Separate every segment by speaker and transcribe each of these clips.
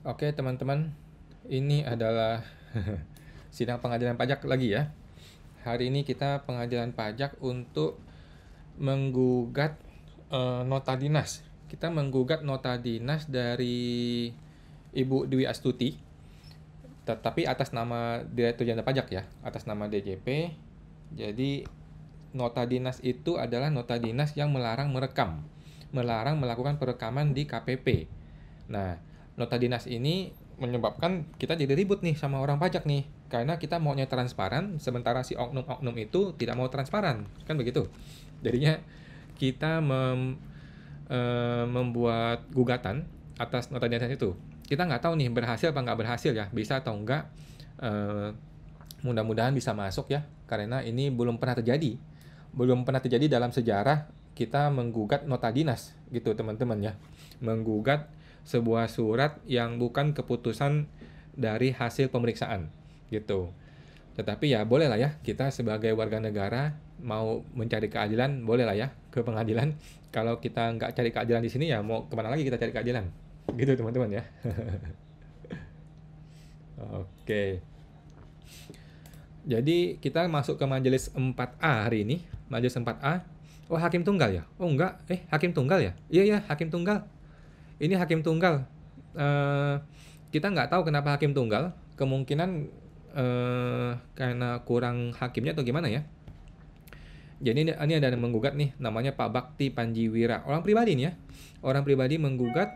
Speaker 1: Oke teman-teman, ini adalah sidang pengadilan pajak lagi ya. Hari ini kita pengadilan pajak untuk menggugat nota dinas. Kita menggugat nota dinas dari Ibu Dwi Astuti, tetapi atas nama Direktur Jenderal Pajak ya, atas nama DJP. Jadi nota dinas itu adalah nota dinas yang melarang melarang melakukan perekaman di KPP. Nah, nota dinas ini menyebabkan kita jadi ribut nih sama orang pajak nih, karena kita maunya transparan, sementara si oknum-oknum itu tidak mau transparan, kan begitu. Jadinya kita membuat gugatan atas nota dinas itu. Kita nggak tahu nih berhasil apa nggak berhasil ya, bisa atau enggak. Mudah-mudahan bisa masuk ya, karena ini belum pernah terjadi dalam sejarah kita menggugat nota dinas gitu teman-teman ya, menggugat sebuah surat yang bukan keputusan dari hasil pemeriksaan gitu. Tetapi ya boleh lah ya, kita sebagai warga negara mau mencari keadilan boleh lah ya ke pengadilan. Kalau kita nggak cari keadilan di sini ya mau kemana lagi kita cari keadilan gitu teman-teman ya. Oke. Jadi kita masuk ke majelis 4A hari ini. Majelis 4A. Oh, hakim tunggal ya? Oh, enggak. Hakim tunggal ya? Iya, ya, hakim tunggal. Ini hakim tunggal. Kita nggak tahu kenapa hakim tunggal. Kemungkinan karena kurang hakimnya atau gimana ya. Jadi ini ada yang menggugat nih, namanya Pak Bakti Panjiwira. Orang pribadi nih ya. Orang pribadi menggugat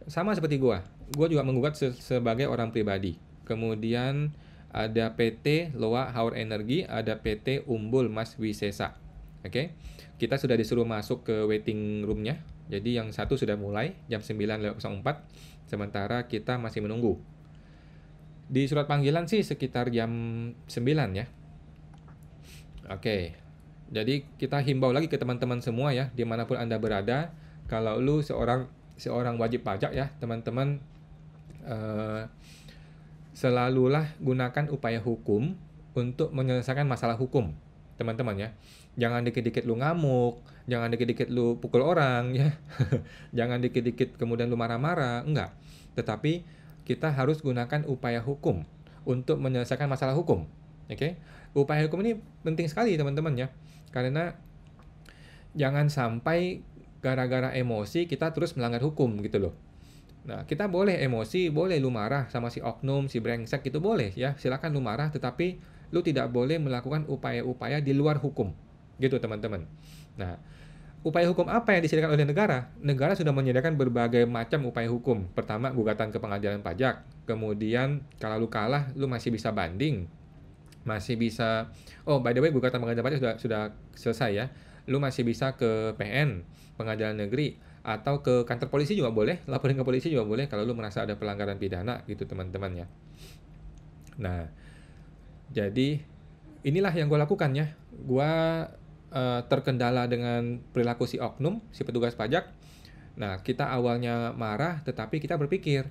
Speaker 1: sama seperti gua. Gua juga menggugat sebagai orang pribadi. Kemudian ada PT Loa Haur Energi, ada PT Umbul Mas Wisesa. Oke. Kita sudah disuruh masuk ke waiting room-nya. Jadi yang satu sudah mulai jam 9.04, sementara kita masih menunggu. Di surat panggilan sih sekitar jam 9 ya. Oke. Jadi kita himbau lagi ke teman-teman semua ya, dimanapun Anda berada, kalau lu seorang wajib pajak ya, teman-teman, selalulah gunakan upaya hukum untuk menyelesaikan masalah hukum, teman-teman ya. Jangan dikit-dikit lu ngamuk, jangan dikit-dikit lu pukul orang ya. Jangan dikit-dikit kemudian lu marah-marah, enggak. Tetapi kita harus gunakan upaya hukum untuk menyelesaikan masalah hukum. Oke? Upaya hukum ini penting sekali teman-teman ya. Karena jangan sampai gara-gara emosi kita terus melanggar hukum gitu loh. Nah, kita boleh emosi, boleh lu marah sama si oknum, si brengsek gitu boleh ya. Silakan lu marah, tetapi lu tidak boleh melakukan upaya-upaya di luar hukum. Gitu teman-teman. Nah, upaya hukum apa yang disediakan oleh negara? Negara sudah menyediakan berbagai macam upaya hukum. Pertama, gugatan ke pengadilan pajak. Kemudian, kalau lu kalah, lu masih bisa banding. Masih bisa, oh by the way, gugatan pengadilan pajak sudah selesai ya. Lu masih bisa ke PN, pengadilan negeri, atau ke kantor polisi juga boleh, laporin ke polisi juga boleh kalau lu merasa ada pelanggaran pidana gitu teman-teman ya. Nah, jadi inilah yang gue lakukan ya. Gue terkendala dengan perilaku si oknum, si petugas pajak. Nah, kita awalnya marah, tetapi kita berpikir,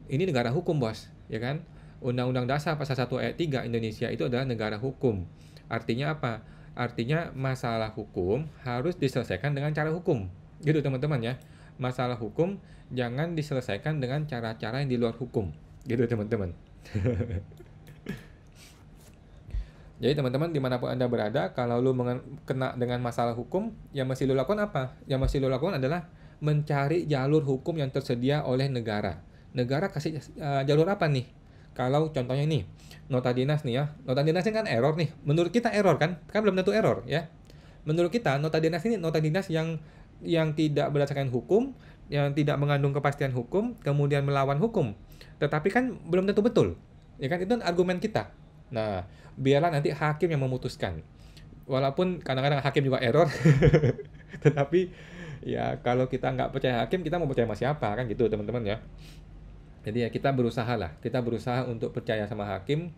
Speaker 1: ini negara hukum bos, ya kan? Undang-Undang Dasar Pasal 1 Ayat 3 Indonesia itu adalah negara hukum. Artinya apa? Artinya masalah hukum harus diselesaikan dengan cara hukum. Gitu teman-teman ya. Masalah hukum jangan diselesaikan dengan cara-cara yang di luar hukum. Gitu teman-teman. Jadi teman-teman dimanapun Anda berada, kalau lu kena dengan masalah hukum, yang mesti lu lakukan apa? Yang mesti lu lakukan adalah mencari jalur hukum yang tersedia oleh negara. Negara kasih jalur apa nih? Kalau contohnya ini, nota dinas nih ya. Nota dinas ini kan error nih. Menurut kita error kan? Kan belum tentu error ya. Menurut kita nota dinas ini nota dinas yang tidak berdasarkan hukum, yang tidak mengandung kepastian hukum, kemudian melawan hukum. Tetapi kan belum tentu betul. Ya kan, itu argumen kita. Nah, biarlah nanti hakim yang memutuskan. Walaupun kadang-kadang hakim juga error, tetapi ya kalau kita nggak percaya hakim, kita mau percaya sama siapa kan gitu teman-teman ya. Jadi ya kita berusaha untuk percaya sama hakim,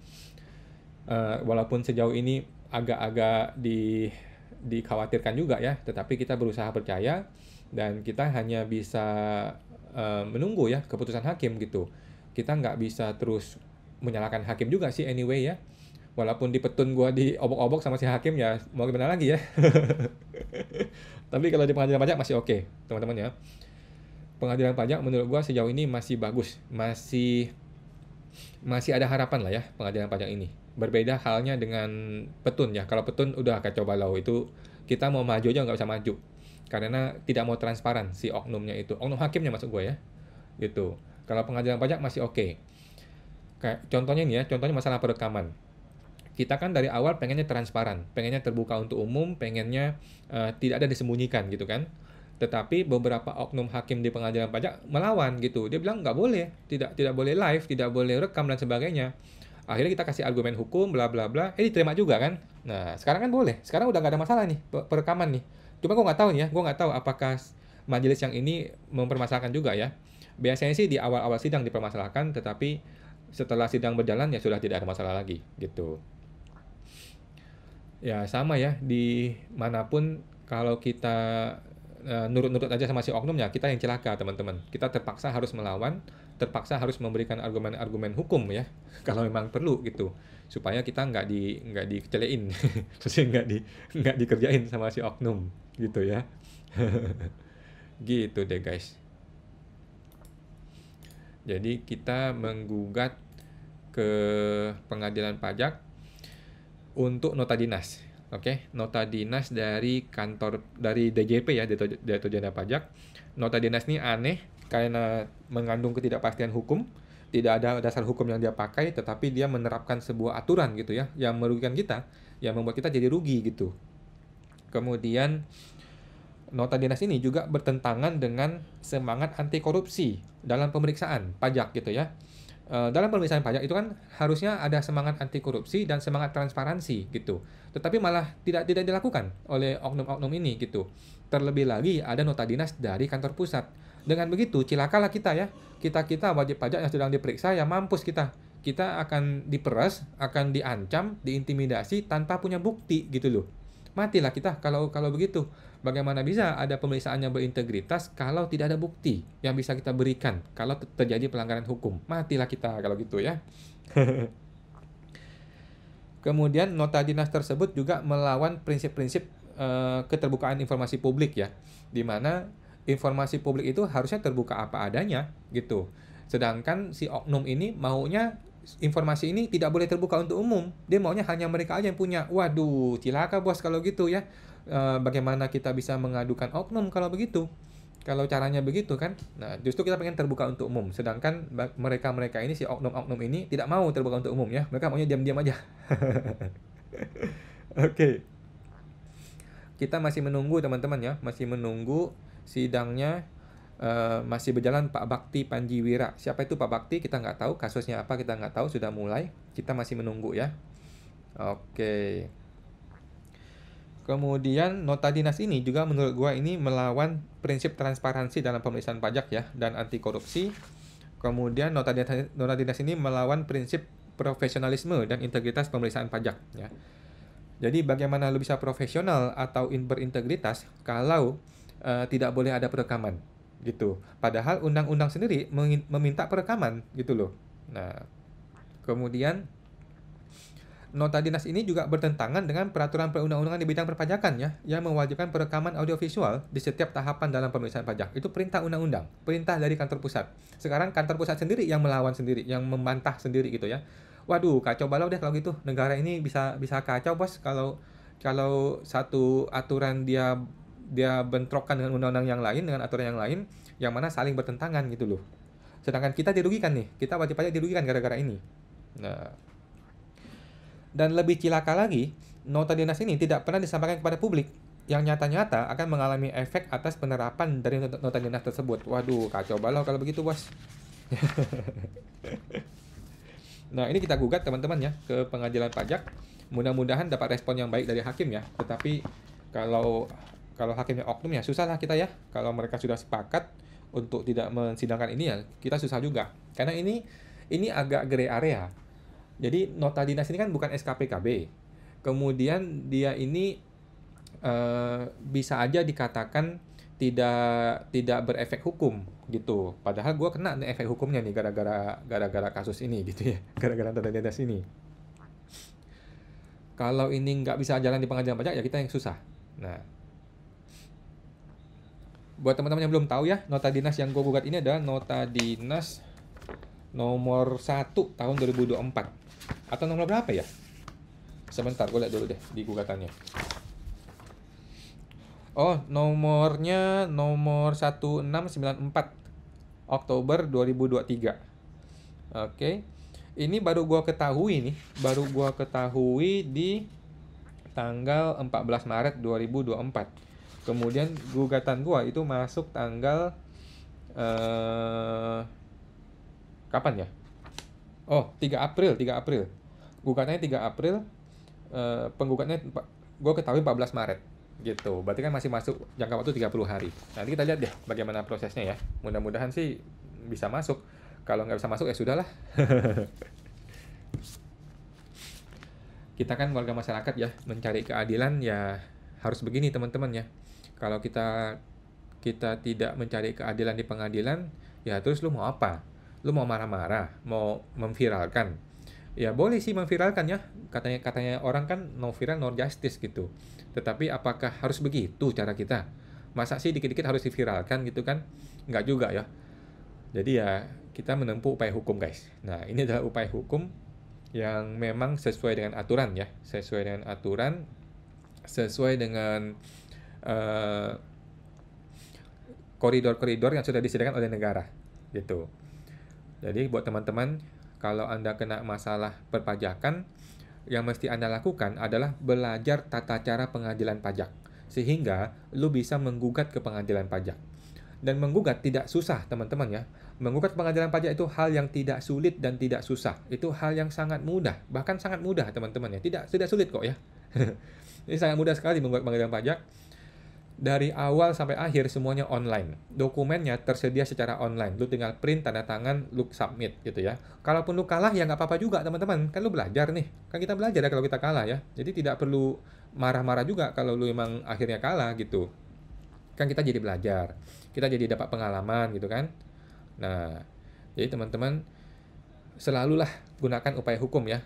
Speaker 1: walaupun sejauh ini agak-agak dikhawatirkan juga ya, tetapi kita berusaha percaya dan kita hanya bisa menunggu ya keputusan hakim gitu. Kita nggak bisa terus menyalahkan hakim juga sih anyway ya. Walaupun di petun gue diobok-obok sama si hakim ya mau gimana lagi ya. Tapi kalau di pengadilan pajak masih oke, teman-teman ya. pengadilan pajak menurut gua sejauh ini masih bagus, masih ada harapan lah ya pengadilan pajak ini. Berbeda halnya dengan Petun ya. Kalau Petun udah kacau balau, itu kita mau maju aja nggak bisa maju karena tidak mau transparan si oknumnya itu, oknum hakimnya maksud gue ya, gitu. Kalau pengadilan pajak masih oke. Kayak contohnya nih ya, contohnya masalah perekaman. Kita kan dari awal pengennya transparan, pengennya terbuka untuk umum, pengennya tidak ada disembunyikan gitu kan. Tetapi beberapa oknum hakim di pengadilan pajak melawan gitu. Dia bilang nggak boleh, tidak boleh live, tidak boleh rekam dan sebagainya. Akhirnya kita kasih argumen hukum, bla bla bla. Diterima juga kan. Nah sekarang kan boleh. Sekarang udah nggak ada masalah nih perekaman nih. Cuma gue nggak tahu nih ya, gue nggak tahu apakah majelis yang ini mempermasalahkan juga ya. Biasanya sih di awal-awal sidang dipermasalahkan, tetapi setelah sidang berjalan ya sudah tidak ada masalah lagi gitu. Ya sama ya, di manapun kalau kita nurut-nurut aja sama si oknum ya kita yang celaka teman-teman. Kita terpaksa harus melawan, terpaksa harus memberikan argumen-argumen hukum ya kalau memang perlu gitu, supaya kita nggak dikecelein, terus nggak dikerjain sama si oknum gitu ya. Gitu deh guys. Jadi kita menggugat ke pengadilan pajak untuk nota dinas. Oke, nota dinas dari kantor dari DJP ya, Direktur Jenderal Pajak. Nota dinas ini aneh karena mengandung ketidakpastian hukum, tidak ada dasar hukum yang dia pakai, tetapi dia menerapkan sebuah aturan gitu ya, yang merugikan kita, yang membuat kita jadi rugi gitu. Kemudian nota dinas ini juga bertentangan dengan semangat anti korupsi dalam pemeriksaan pajak gitu ya. Dalam pemeriksaan pajak itu kan harusnya ada semangat anti korupsi dan semangat transparansi gitu. Tetapi malah tidak dilakukan oleh oknum-oknum ini gitu. Terlebih lagi ada nota dinas dari kantor pusat. Dengan begitu cilakalah kita ya. Kita wajib pajak yang sedang diperiksa ya mampus kita. Kita akan diperas, akan diancam, diintimidasi tanpa punya bukti gitu loh. Matilah kita kalau begitu. Bagaimana bisa ada pemeriksaan yang berintegritas kalau tidak ada bukti yang bisa kita berikan kalau terjadi pelanggaran hukum? Matilah kita kalau gitu ya. Kemudian nota dinas tersebut juga melawan prinsip-prinsip keterbukaan informasi publik ya, di mana informasi publik itu harusnya terbuka apa adanya gitu. Sedangkan si oknum ini maunya informasi ini tidak boleh terbuka untuk umum. Dia maunya hanya mereka aja yang punya. Waduh, cilaka bos kalau gitu ya. Bagaimana kita bisa mengadukan oknum kalau begitu? Kalau caranya begitu kan? Nah, justru kita pengen terbuka untuk umum. Sedangkan mereka-mereka ini, si oknum-oknum ini tidak mau terbuka untuk umum ya. Mereka maunya diam-diam aja. Oke. Kita masih menunggu teman-teman ya. Masih menunggu sidangnya. Masih berjalan Pak Bakti Panjiwira. Siapa itu Pak Bakti? Kita nggak tahu. Kasusnya apa? Kita nggak tahu. Sudah mulai. Kita masih menunggu ya. Oke. Kemudian nota dinas ini juga menurut gua ini melawan prinsip transparansi dalam pemeriksaan pajak ya dan anti korupsi. Kemudian nota dinas ini melawan prinsip profesionalisme dan integritas pemeriksaan pajak ya. Jadi bagaimana lu bisa profesional atau berintegritas kalau tidak boleh ada perekaman gitu. Padahal undang-undang sendiri meminta perekaman gitu loh. Nah, kemudian nota dinas ini juga bertentangan dengan peraturan perundang-undangan di bidang perpajakan ya, yang mewajibkan perekaman audiovisual di setiap tahapan dalam pemeriksaan pajak. Itu perintah undang-undang, perintah dari kantor pusat. Sekarang kantor pusat sendiri yang melawan sendiri, yang membantah sendiri gitu ya. Waduh, kacau balau deh kalau gitu. Negara ini bisa kacau bos kalau satu aturan dia bentrokkan dengan undang-undang yang lain, dengan aturan yang lain, yang mana saling bertentangan gitu loh. Sedangkan kita dirugikan nih, kita wajib pajak dirugikan gara-gara ini. Nah, dan lebih cilaka lagi, nota dinas ini tidak pernah disampaikan kepada publik, yang nyata-nyata akan mengalami efek atas penerapan dari nota dinas tersebut. Waduh, kacau balau kalau begitu bos. Nah, ini kita gugat teman-teman ya ke pengadilan pajak. Mudah-mudahan dapat respon yang baik dari hakim ya. Tetapi kalau hakimnya oknum ya susah lah kita ya. Kalau mereka sudah sepakat untuk tidak mensidangkan ini ya kita susah juga. Karena ini agak gray area. Jadi nota dinas ini kan bukan SKPKB. Kemudian dia ini bisa aja dikatakan tidak berefek hukum gitu. Padahal gue kena nih efek hukumnya nih gara-gara kasus ini gitu ya. Gara-gara nota dinas ini. Kalau ini nggak bisa jalan di pengadilan pajak ya kita yang susah. Nah, Buat teman-teman yang belum tahu ya, nota dinas yang gue gugat ini adalah nota dinas nomor 1 tahun 2024. Atau nomor berapa ya? Sebentar, gue lihat dulu deh di gugatannya. Oh, nomornya nomor 1694 Oktober 2023. Oke. Ini baru gua ketahui di tanggal 14 Maret 2024. Kemudian gugatan gua itu masuk tanggal kapan ya? Oh, 3 April. Gugatannya 3 April, penggugatnya gua ketahui 14 Maret. Gitu. Berarti kan masih masuk jangka waktu 30 hari. Nanti kita lihat deh bagaimana prosesnya ya. Mudah-mudahan sih bisa masuk. Kalau nggak bisa masuk ya sudahlah. Kita kan warga masyarakat ya, mencari keadilan ya harus begini teman-teman ya. Kalau kita tidak mencari keadilan di pengadilan, ya terus lu mau apa? Lu mau marah-marah, mau memviralkan. Ya boleh sih memviralkan ya. Katanya orang kan no viral no justice gitu. Tetapi apakah harus begitu cara kita? Masa sih dikit-dikit harus diviralkan gitu kan? Nggak juga ya. Jadi ya kita menempuh upaya hukum guys. Nah ini adalah upaya hukum yang memang sesuai dengan aturan ya, sesuai dengan koridor-koridor yang sudah disediakan oleh negara gitu. Jadi buat teman-teman, kalau Anda kena masalah perpajakan, yang mesti Anda lakukan adalah belajar tata cara pengadilan pajak sehingga lu bisa menggugat ke pengadilan pajak. Dan menggugat tidak susah teman-teman ya. Menggugat pengadilan pajak itu hal yang tidak sulit dan tidak susah. Itu hal yang sangat mudah, bahkan sangat mudah teman-teman ya. Tidak sulit kok ya. Ini sangat mudah sekali menggugat pengadilan pajak. Dari awal sampai akhir semuanya online. Dokumennya tersedia secara online. Lu tinggal print, tanda tangan, lu submit gitu ya. Kalaupun lu kalah ya nggak apa-apa juga teman-teman. Kan lu belajar nih. Kan kita belajar ya kalau kita kalah ya. Jadi tidak perlu marah-marah juga kalau lu emang akhirnya kalah gitu. Kan kita jadi belajar. Kita jadi dapat pengalaman gitu kan. Nah, jadi teman-teman selalulah gunakan upaya hukum ya.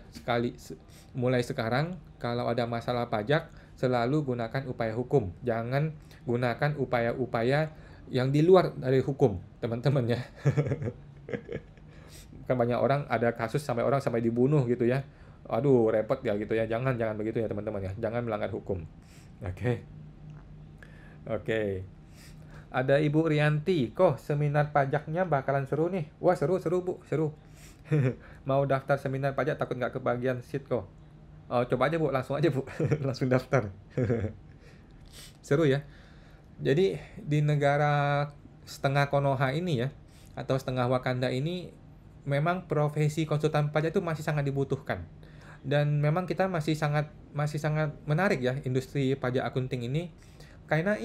Speaker 1: Mulai sekarang kalau ada masalah pajak selalu gunakan upaya hukum. Jangan gunakan upaya-upaya yang di luar dari hukum, teman-teman ya. Kan banyak orang ada kasus sampai orang sampai dibunuh gitu ya. Aduh, repot ya gitu ya. Jangan begitu ya teman-teman ya. Jangan melanggar hukum. Oke. Oke. Ada Ibu Rianti, kok seminar pajaknya bakalan seru nih. Wah, seru Bu, seru. Mau daftar seminar pajak takut nggak kebagian seat kok. Oh, coba aja Bu, langsung aja Bu. Langsung daftar. Seru ya. Jadi di negara setengah Konoha ini ya, atau setengah Wakanda ini, memang profesi konsultan pajak itu masih sangat dibutuhkan. Dan memang kita masih sangat menarik ya industri pajak akunting ini. Karena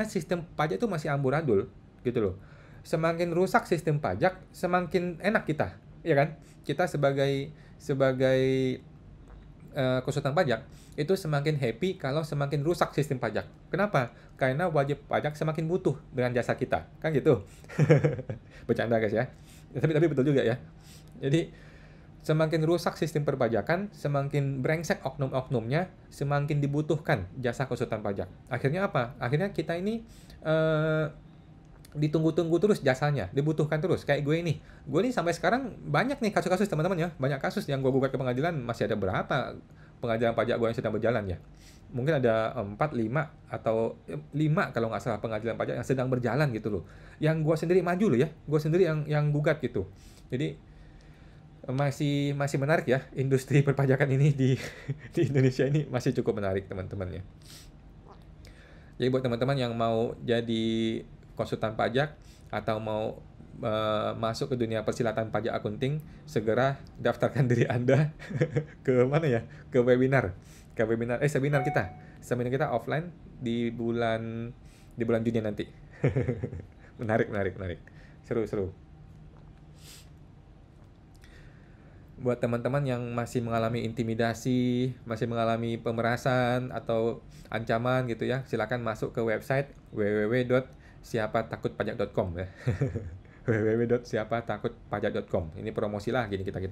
Speaker 1: sistem pajak itu masih amburadul gitu loh. Semakin rusak sistem pajak, semakin enak kita, ya kan? Kita sebagai konsultan pajak itu semakin happy kalau semakin rusak sistem pajak. Kenapa? Karena wajib pajak semakin butuh dengan jasa kita, kan gitu. Bercanda guys ya. Tapi betul juga ya. Jadi semakin rusak sistem perpajakan, semakin brengsek oknum-oknumnya, semakin dibutuhkan jasa konsultan pajak. Akhirnya apa? Akhirnya kita ini ditunggu-tunggu terus jasanya, dibutuhkan terus. Kayak gue ini sampai sekarang banyak nih kasus-kasus teman-teman ya, banyak kasus yang gue gugat ke pengadilan. Masih ada berapa pengadilan pajak gue yang sedang berjalan ya, mungkin ada 4, 5 atau 5 kalau nggak salah pengadilan pajak yang sedang berjalan gitu loh, yang gue sendiri maju loh ya, gue sendiri yang gugat gitu. Jadi masih menarik ya industri perpajakan ini di Indonesia ini, masih cukup menarik teman-teman ya. Jadi buat teman-teman yang mau jadi konsultan pajak atau mau masuk ke dunia persilatan pajak akunting, segera daftarkan diri Anda ke mana ya? Seminar kita offline di bulan Juni nanti. Menarik. Seru. Buat teman-teman yang masih mengalami intimidasi, masih mengalami pemerasan atau ancaman gitu ya, silakan masuk ke website www.siapatakutpajak.com ya. www.siapatakutpajak.com. Ini promosi lah gini kita.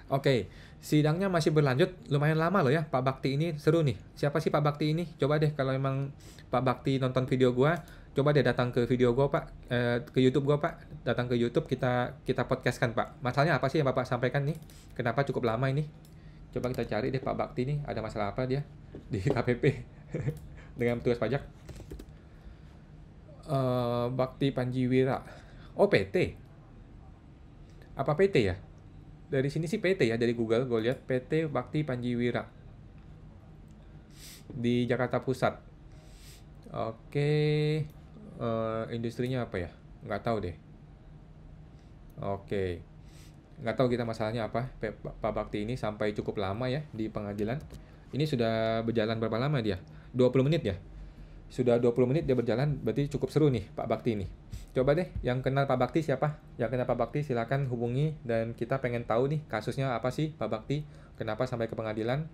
Speaker 1: Oke, sidangnya masih berlanjut, lumayan lama loh ya Pak Bakti ini, seru nih. Siapa sih Pak Bakti ini? Coba deh kalau emang Pak Bakti nonton video gua, coba deh datang ke video gua Pak, ke YouTube gua Pak. Datang ke YouTube kita kita podcastkan Pak. Masalahnya apa sih yang Bapak sampaikan nih? Kenapa cukup lama ini? Coba kita cari deh Pak Bakti nih, ada masalah apa dia di KPP dengan petugas pajak. Bakti Panjiwira. Oh PT. Apa PT ya? Dari sini sih PT ya, dari Google gue lihat PT Bakti Panjiwira di Jakarta Pusat. Oke, industrinya apa ya? Nggak tahu deh. Oke, nggak tahu kita masalahnya apa. Pak Bakti ini sampai cukup lama ya di pengadilan. Ini sudah berjalan berapa lama dia? 20 menit ya? Sudah 20 menit dia berjalan, berarti cukup seru nih Pak Bakti ini. Coba deh, yang kenal Pak Bakti siapa? Yang kenal Pak Bakti silakan hubungi, dan kita pengen tahu nih kasusnya apa sih Pak Bakti, kenapa sampai ke pengadilan,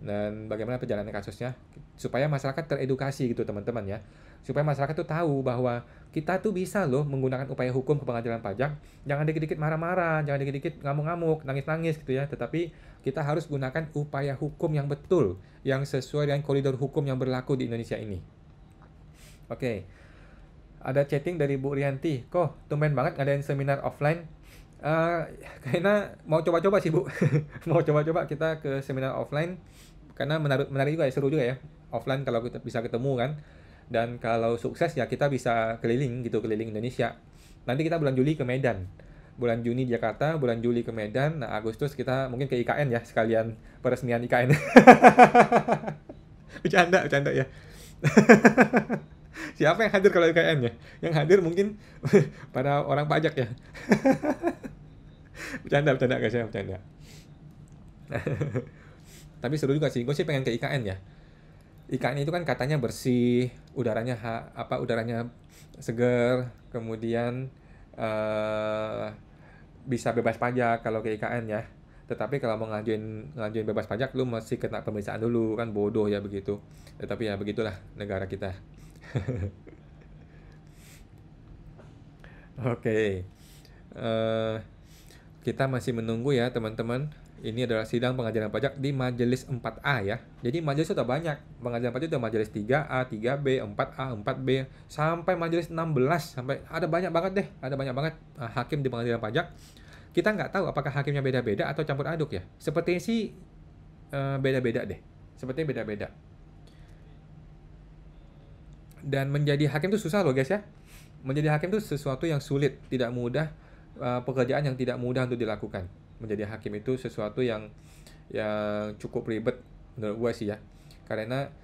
Speaker 1: dan bagaimana perjalanan kasusnya, supaya masyarakat teredukasi gitu teman-teman ya. Supaya masyarakat tuh tahu bahwa kita tuh bisa loh menggunakan upaya hukum ke pengadilan pajak. Jangan dikit-dikit marah-marah, jangan dikit-dikit ngamuk-ngamuk, nangis-nangis gitu ya. Tetapi kita harus gunakan upaya hukum yang betul, yang sesuai dengan koridor hukum yang berlaku di Indonesia ini. Oke, ada chatting dari Bu Rianti. Kok tumben banget ngadain seminar offline? Kayaknya mau coba-coba sih Bu. Mau coba-coba kita ke seminar offline. Karena menarik juga ya, seru juga ya. Offline kalau kita bisa ketemu kan. Dan kalau sukses ya kita bisa keliling gitu, keliling Indonesia. Nanti kita bulan Juli ke Medan. Bulan Juni di Jakarta, bulan Juli ke Medan. Nah Agustus kita mungkin ke IKN ya, sekalian peresmian IKN. Bercanda ya. Siapa yang hadir kalau IKN ya? Yang hadir mungkin para orang pajak ya. Bercanda guys ya, bercanda. Tapi seru juga sih, gue sih pengen ke IKN ya. IKN itu kan katanya bersih, udaranya udaranya seger, kemudian bisa bebas pajak kalau ke IKN ya. Tetapi kalau mau ngajuin bebas pajak, lu mesti kena pemeriksaan dulu, kan bodoh ya begitu. Tetapi ya begitulah negara kita. Oke, kita masih menunggu ya teman-teman. Ini adalah sidang pengadilan pajak di Majelis 4A ya. Jadi majelis sudah banyak. Pengadilan pajak itu Majelis 3A, 3B, 4A, 4B, sampai Majelis 16. Sampai ada banyak banget deh. Ada banyak banget hakim di pengadilan pajak. Kita nggak tahu apakah hakimnya beda-beda atau campur aduk ya. Sepertinya sih beda-beda deh. Sepertinya beda-beda. Dan menjadi hakim itu susah loh guys ya. Menjadi hakim itu sesuatu yang sulit, tidak mudah, pekerjaan yang tidak mudah untuk dilakukan. Menjadi hakim itu sesuatu yang cukup ribet menurut gue sih ya. Karena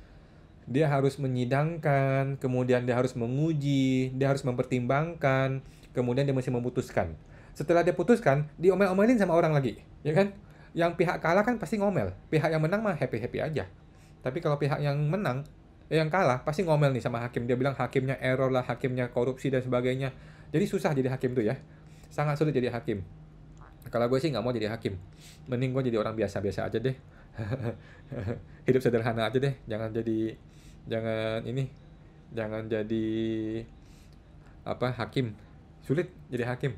Speaker 1: dia harus menyidangkan, kemudian dia harus menguji, dia harus mempertimbangkan, kemudian dia mesti memutuskan. Setelah dia putuskan, diomel-omelin sama orang lagi, ya kan? Yang pihak kalah kan pasti ngomel, pihak yang menang mah happy-happy aja. Tapi kalau pihak yang menang, yang kalah pasti ngomel nih sama hakim. Dia bilang hakimnya error lah, hakimnya korupsi dan sebagainya. Jadi susah jadi hakim tuh ya. Sangat sulit jadi hakim. Kalau gue sih nggak mau jadi hakim. Mending gue jadi orang biasa-biasa aja deh. Hidup sederhana aja deh. Jangan jadi hakim. Sulit jadi hakim.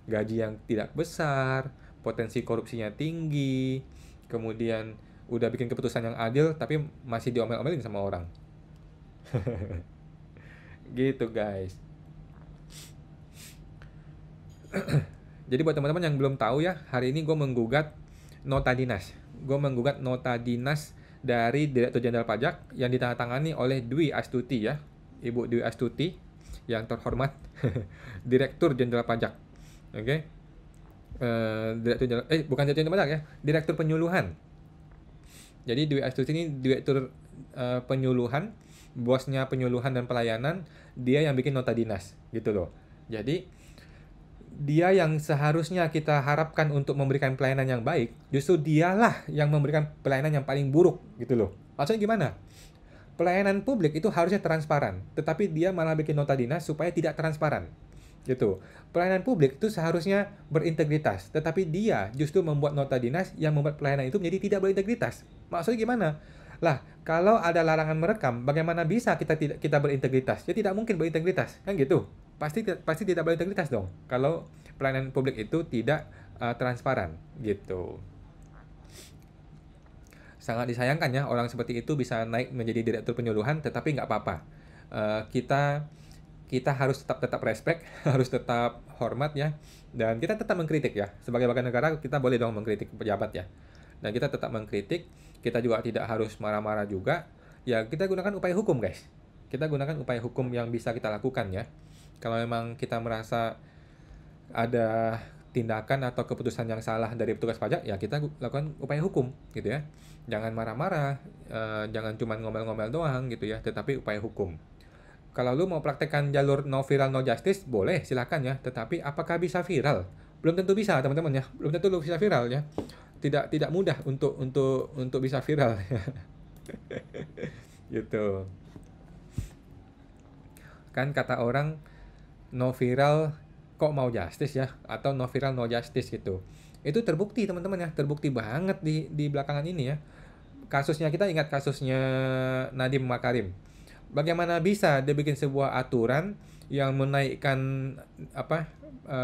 Speaker 1: Gaji yang tidak besar, potensi korupsinya tinggi, kemudian udah bikin keputusan yang adil tapi masih diomel-omelin sama orang. Gitu guys. Jadi buat teman-teman yang belum tahu ya, hari ini gue menggugat nota dinas. Gue menggugat nota dinas dari Direktur Jenderal Pajak yang ditandatangani oleh Dwi Astuti ya. Ibu Dwi Astuti yang terhormat Direktur Jenderal Pajak. Oke. Bukan Direktur Jenderal Pajak ya, Direktur Penyuluhan. Jadi Dwi Astuti ini Direktur Penyuluhan, bosnya penyuluhan dan pelayanan, dia yang bikin nota dinas gitu loh. Jadi dia yang seharusnya kita harapkan untuk memberikan pelayanan yang baik, justru dialah yang memberikan pelayanan yang paling buruk gitu loh. Maksudnya gimana? Pelayanan publik itu harusnya transparan, tetapi dia malah bikin nota dinas supaya tidak transparan. Gitu. Pelayanan publik itu seharusnya berintegritas, tetapi dia justru membuat nota dinas yang membuat pelayanan itu menjadi tidak berintegritas. Maksudnya gimana? Lah, kalau ada larangan merekam, bagaimana bisa kita berintegritas? Ya tidak mungkin berintegritas, kan gitu. Pasti tidak berintegritas dong. Kalau pelayanan publik itu tidak transparan gitu. Sangat disayangkan ya orang seperti itu bisa naik menjadi direktur penyuluhan, tetapi nggak apa-apa. Kita kita harus tetap respect, harus tetap hormat ya, dan kita tetap mengkritik ya. Sebagai warga negara kita boleh dong mengkritik pejabat ya. Dan kita tetap mengkritik, kita juga tidak harus marah-marah juga. Ya kita gunakan upaya hukum guys. Kita gunakan upaya hukum yang bisa kita lakukan ya. Kalau memang kita merasa ada tindakan atau keputusan yang salah dari petugas pajak, ya kita lakukan upaya hukum gitu ya. Jangan marah-marah, jangan cuma ngomel-ngomel doang gitu ya, tetapi upaya hukum. Kalau lu mau praktekkan jalur no viral no justice, boleh silakan ya. Tetapi apakah bisa viral? Belum tentu bisa teman-teman ya. Belum tentu lu bisa viral ya. Tidak mudah untuk bisa viral ya. Gitu. Kan kata orang no viral kok mau justice ya, atau no viral no justice gitu. Itu terbukti teman-teman ya, terbukti banget di belakangan ini ya. Kasusnya kita ingat kasusnya Nadiem Makarim. Bagaimana bisa dia bikin sebuah aturan yang menaikkan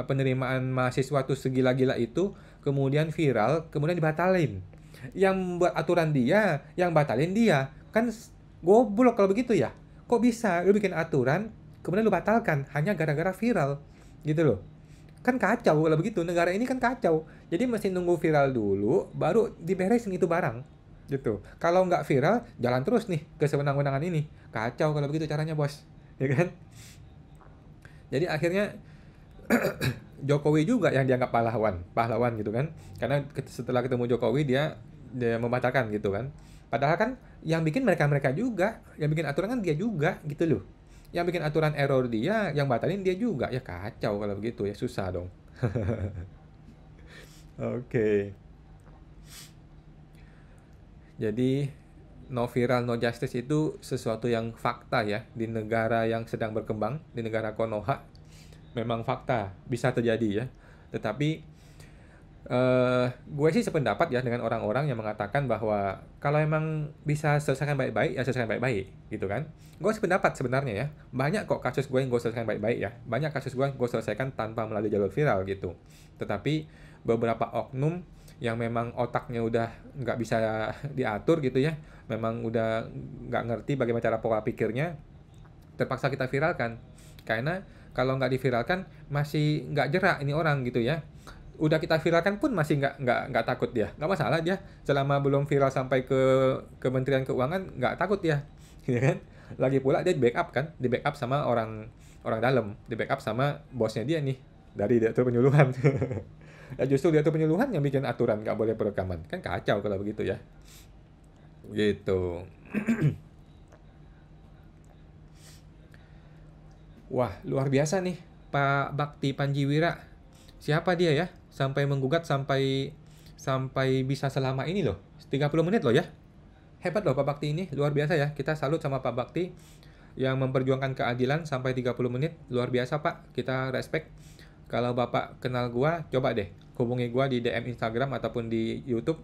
Speaker 1: penerimaan mahasiswa tuh segila-gila itu, kemudian viral, kemudian dibatalin. Yang buat aturan dia, yang batalin dia. Kan goblok kalau begitu ya. Kok bisa lu bikin aturan, kemudian lu batalkan hanya gara-gara viral gitu loh. Kan kacau kalau begitu, negara ini kan kacau. Jadi mesti nunggu viral dulu baru diberesin itu barang gitu. Kalau nggak viral, jalan terus nih ke sewenang-wenangan ini. Kacau kalau begitu caranya bos, ya kan? Jadi akhirnya Jokowi juga yang dianggap pahlawan gitu kan? Karena setelah ketemu Jokowi dia membatalkan gitu kan? Padahal kan yang bikin mereka juga, yang bikin aturan kan dia juga gitu loh. Yang bikin aturan error dia, yang batalin dia juga. Ya kacau kalau begitu ya, susah dong. Oke. Jadi no viral no justice itu sesuatu yang fakta ya di negara yang sedang berkembang, di negara Konoha. Memang fakta bisa terjadi ya. Tetapi gue sih sependapat ya dengan orang-orang yang mengatakan bahwa kalau emang bisa selesaikan baik-baik ya selesaikan baik-baik gitu kan. Gue sependapat sebenarnya ya, banyak kok kasus gue yang gue selesaikan baik-baik ya, banyak kasus gue selesaikan tanpa melalui jalur viral gitu. Tetapi beberapa oknum yang memang otaknya udah nggak bisa diatur gitu ya, memang udah nggak ngerti bagaimana cara pola pikirnya, terpaksa kita viralkan. Karena kalau nggak diviralkan masih nggak jerak ini orang gitu ya. Udah kita viralkan pun masih nggak takut dia, nggak masalah dia selama belum viral sampai ke Kementerian Keuangan, nggak takut dia, ya kan? Lagi pula dia di backup sama orang orang dalam, di backup sama bosnya dia nih dari direktur penyuluhan. Ya justru direktur penyuluhan yang bikin aturan nggak boleh perekaman, kan kacau kalau begitu ya, gitu. Wah luar biasa nih Pak Bakti Panjiwira. Siapa dia ya? Sampai menggugat sampai sampai bisa selama ini loh. 30 menit loh ya. Hebat loh Pak Bakti ini, luar biasa ya. Kita salut sama Pak Bakti yang memperjuangkan keadilan sampai 30 menit. Luar biasa Pak, kita respect. Kalau Bapak kenal gua, coba deh hubungi gua di DM Instagram ataupun di YouTube.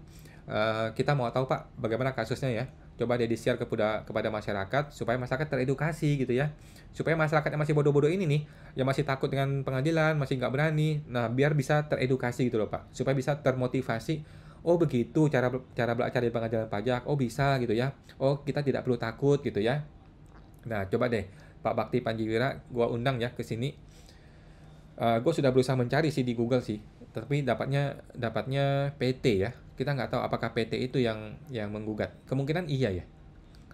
Speaker 1: Kita mau tahu Pak bagaimana kasusnya ya. Coba deh di-share kepada masyarakat supaya masyarakat teredukasi gitu ya. Supaya masyarakat yang masih bodoh-bodoh ini nih, yang masih takut dengan pengadilan, masih nggak berani, nah biar bisa teredukasi gitu loh Pak. Supaya bisa termotivasi, oh begitu cara belajar di pengadilan pajak, oh bisa gitu ya. Oh kita tidak perlu takut gitu ya. Nah coba deh Pak Bakti Panjiwira, gua undang ya ke sini. Gue sudah berusaha mencari sih di Google sih, tapi dapatnya PT ya. Kita nggak tahu apakah PT itu yang menggugat. Kemungkinan iya ya.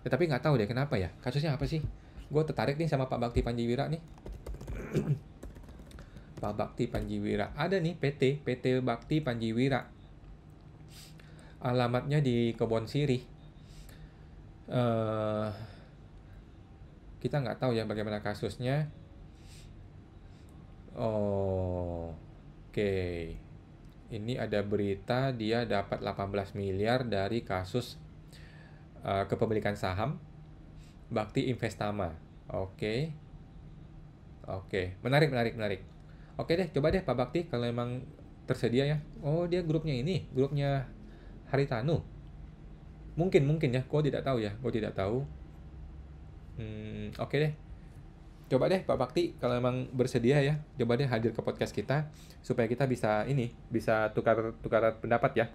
Speaker 1: Tetapi nggak tahu deh kenapa ya. Kasusnya apa sih? Gue tertarik nih sama Pak Bakti Panjiwira nih. Pak Bakti Panjiwira. Ada nih PT Bakti Panjiwira. Alamatnya di Kebon Sirih. Kita nggak tahu ya bagaimana kasusnya. Oh, oke. Ini ada berita dia dapat 18 miliar dari kasus kepemilikan saham Bakti Investama. Oke. Oke, menarik. Oke deh, coba deh Pak Bakti kalau emang tersedia ya. Oh, dia grupnya Haritanu. Mungkin ya, gue tidak tahu ya, Oke deh. Coba deh Pak Bakti kalau memang bersedia ya, coba deh hadir ke podcast kita supaya kita bisa bisa tukar pendapat ya.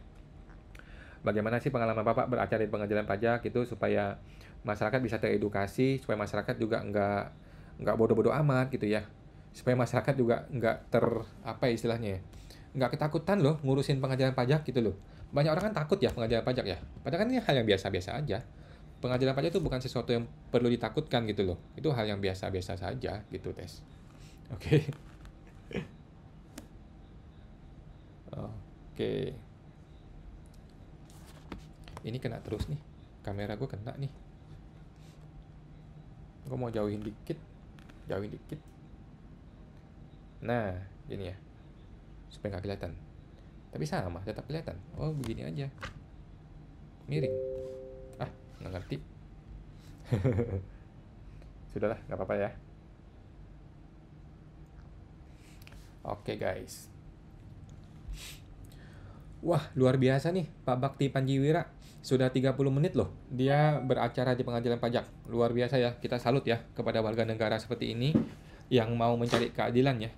Speaker 1: Bagaimana sih pengalaman Bapak beracara di pengadilan pajak itu supaya masyarakat bisa teredukasi, supaya masyarakat juga nggak bodoh-bodoh amat gitu ya. Supaya masyarakat juga nggak apa ya istilahnya ya, nggak ketakutan loh ngurusin pengadilan pajak gitu loh. Banyak orang kan takut ya pengadilan pajak ya. Padahal kan ini hal yang biasa-biasa aja. Pengadilan pajak itu bukan sesuatu yang perlu ditakutkan gitu loh. Itu hal yang biasa-biasa saja gitu, Tes. Oke. Oke. Ini kena terus nih. Kamera gue kena nih. Gue mau jauhin dikit. Jauhin dikit. Nah, gini ya. Supaya nggak kelihatan. Tapi sama, tetap kelihatan. Oh, begini aja. Miring. Ah, nggak ngerti. Sudahlah, nggak apa-apa ya. Oke guys. Wah, luar biasa nih Pak Bakti Panjiwira. Sudah 30 menit loh dia beracara di pengadilan pajak. Luar biasa ya, kita salut ya kepada warga negara seperti ini yang mau mencari keadilan ya.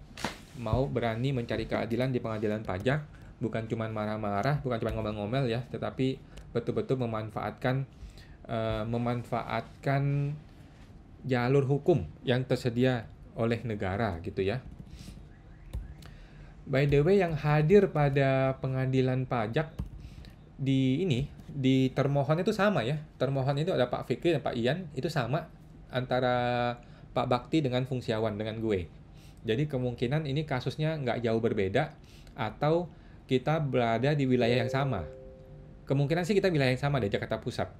Speaker 1: Mau berani mencari keadilan di pengadilan pajak, bukan cuma marah-marah, bukan cuma ngomel-ngomel ya, tetapi betul-betul memanfaatkan jalur hukum yang tersedia oleh negara gitu ya. By the way, yang hadir pada pengadilan pajak di termohon itu sama ya. Termohon itu ada Pak Fikri dan Pak Ian, itu sama antara Pak Bakti dengan Fungsiawan dengan gue. Jadi kemungkinan ini kasusnya nggak jauh berbeda atau kita berada di wilayah yang sama. Kemungkinan sih kita wilayah yang sama deh, Jakarta Pusat.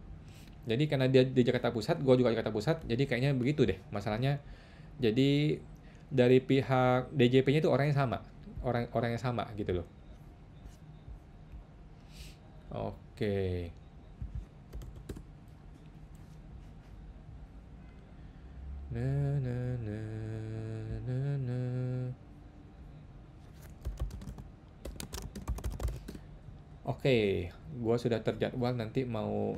Speaker 1: Jadi karena dia di Jakarta Pusat, gue juga Jakarta Pusat, jadi kayaknya begitu deh masalahnya. Jadi dari pihak DJP-nya itu orang yang sama, orang yang sama gitu loh. Oke. Na na na na na. Oke, gua sudah terjadwal nanti mau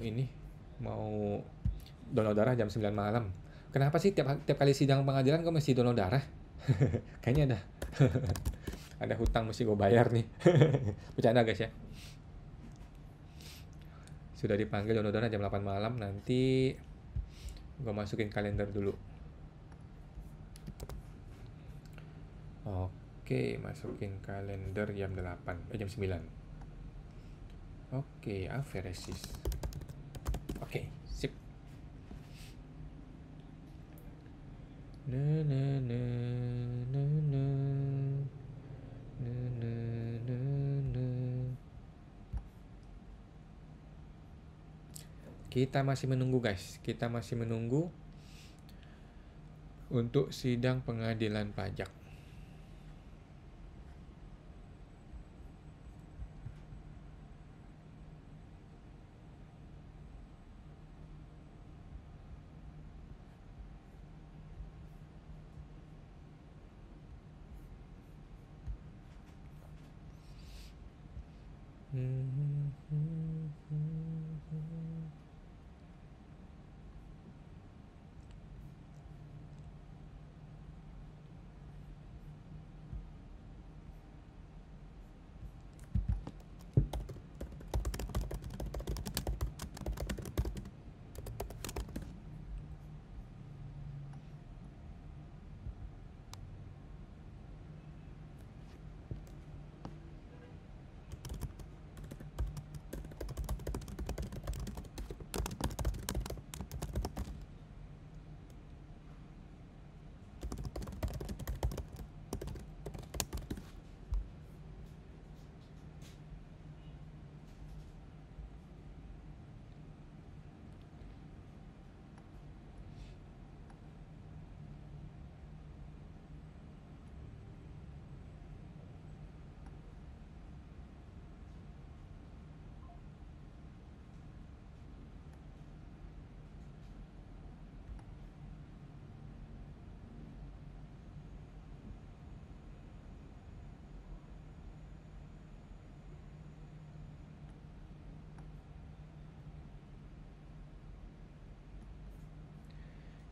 Speaker 1: donor darah jam 9 malam. Kenapa sih tiap kali sidang pengadilan gue mesti donor darah? Kayaknya ada hutang mesti gue bayar nih. Bercanda guys ya. Sudah dipanggil donor darah jam 8 malam, nanti gue masukin kalender dulu. Oke, masukin kalender jam 8, jam 9. Oke, aferesis. Oke, sip. Na na na na na na na na na. Kita masih menunggu guys, kita masih menunggu untuk sidang pengadilan pajak.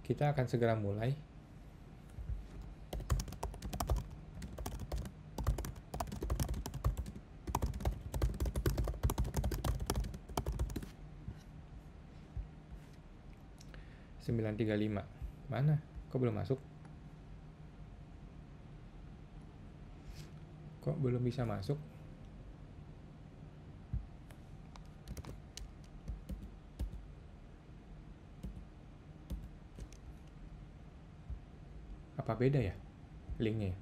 Speaker 1: Kita akan segera mulai. 935. Mana? Kok belum masuk? Kok belum bisa masuk? Apa beda ya linknya?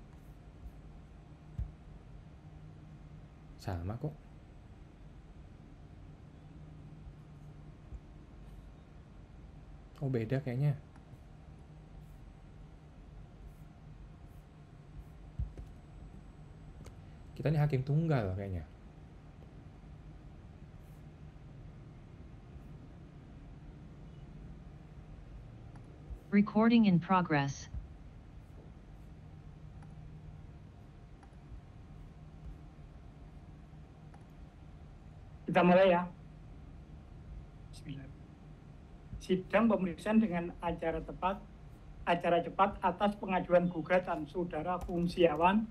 Speaker 1: Sama kok. Oh beda kayaknya. Kita ini hakim tunggal kayaknya.
Speaker 2: Recording in progress.
Speaker 3: Kita mulai ya. Bismillah. Sidang pemeriksaan dengan acara cepat atas pengajuan gugatan saudara Fungsiawan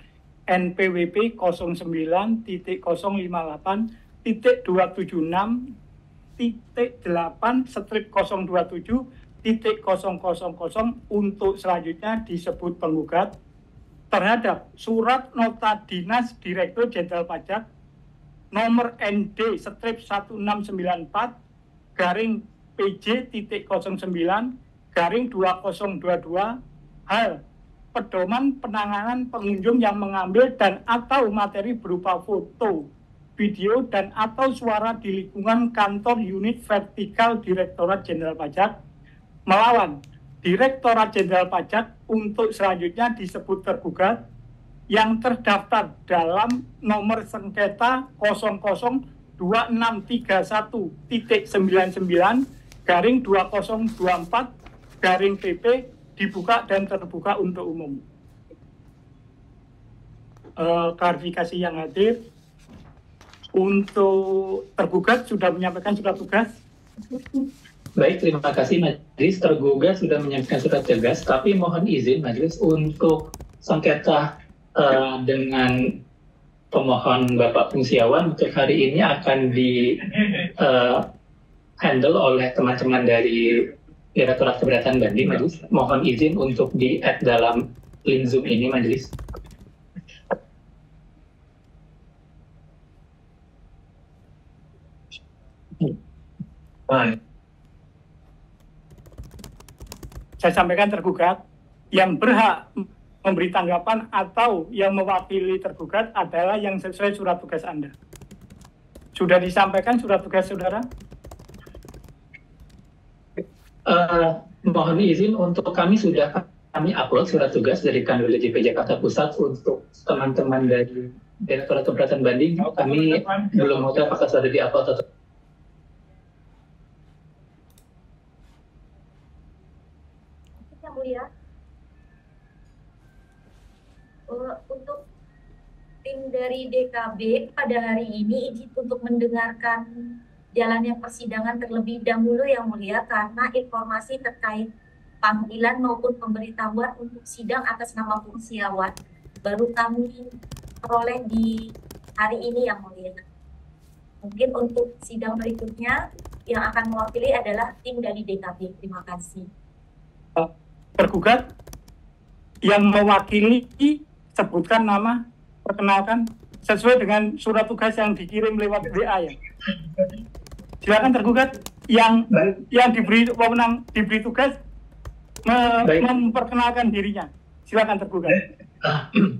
Speaker 3: NPWP 09.276.8/027.000 untuk selanjutnya disebut penggugat terhadap surat nota dinas Direktur Jenderal Pajak nomor ND strip 1694 garing PJ.09 garing 2022 hal pedoman penanganan pengunjung yang mengambil dan atau materi berupa foto, video, dan atau suara di lingkungan kantor unit vertikal Direktorat Jenderal Pajak melawan Direktorat Jenderal Pajak untuk selanjutnya disebut tergugat yang terdaftar dalam nomor sengketa 002631.99 garing 2024 garing PP dibuka dan terbuka untuk umum. Klarifikasi yang hadir, untuk tergugat sudah menyampaikan surat tugas.
Speaker 4: Baik, terima kasih Majelis. Tergugat sudah menyampaikan surat tugas, tapi mohon izin Majelis untuk sengketa dengan pemohon Bapak Fungsiawan untuk hari ini akan di handle oleh teman-teman dari Direktorat Keberatan Banding, Majelis. Mohon izin untuk di-add dalam link Zoom ini, Majelis.
Speaker 3: Saya sampaikan tergugat yang berhak memberi tanggapan atau yang mewakili tergugat adalah yang sesuai surat tugas Anda. Sudah disampaikan surat tugas saudara?
Speaker 4: Mohon izin untuk kami upload surat tugas dari Kanwil JP Jakarta Pusat untuk teman-teman dari Direktorat Keberatan Banding. Kami belum tahu apakah sudah di-upload atau
Speaker 5: yang mulia. Untuk tim dari DKB pada hari ini izin untuk mendengarkan jalannya persidangan terlebih dahulu yang mulia, karena informasi terkait panggilan maupun pemberitahuan untuk sidang atas nama Fungsiawan baru kami peroleh di hari ini yang mulia. Mungkin untuk sidang berikutnya yang akan mewakili adalah tim dari DKB. Terima kasih.
Speaker 3: Tergugat yang mewakili sebutkan nama, perkenalkan sesuai dengan surat tugas yang dikirim lewat WA ya. Silakan tergugat yang diberi wewenang, diberi tugas memperkenalkan dirinya. Silakan tergugat.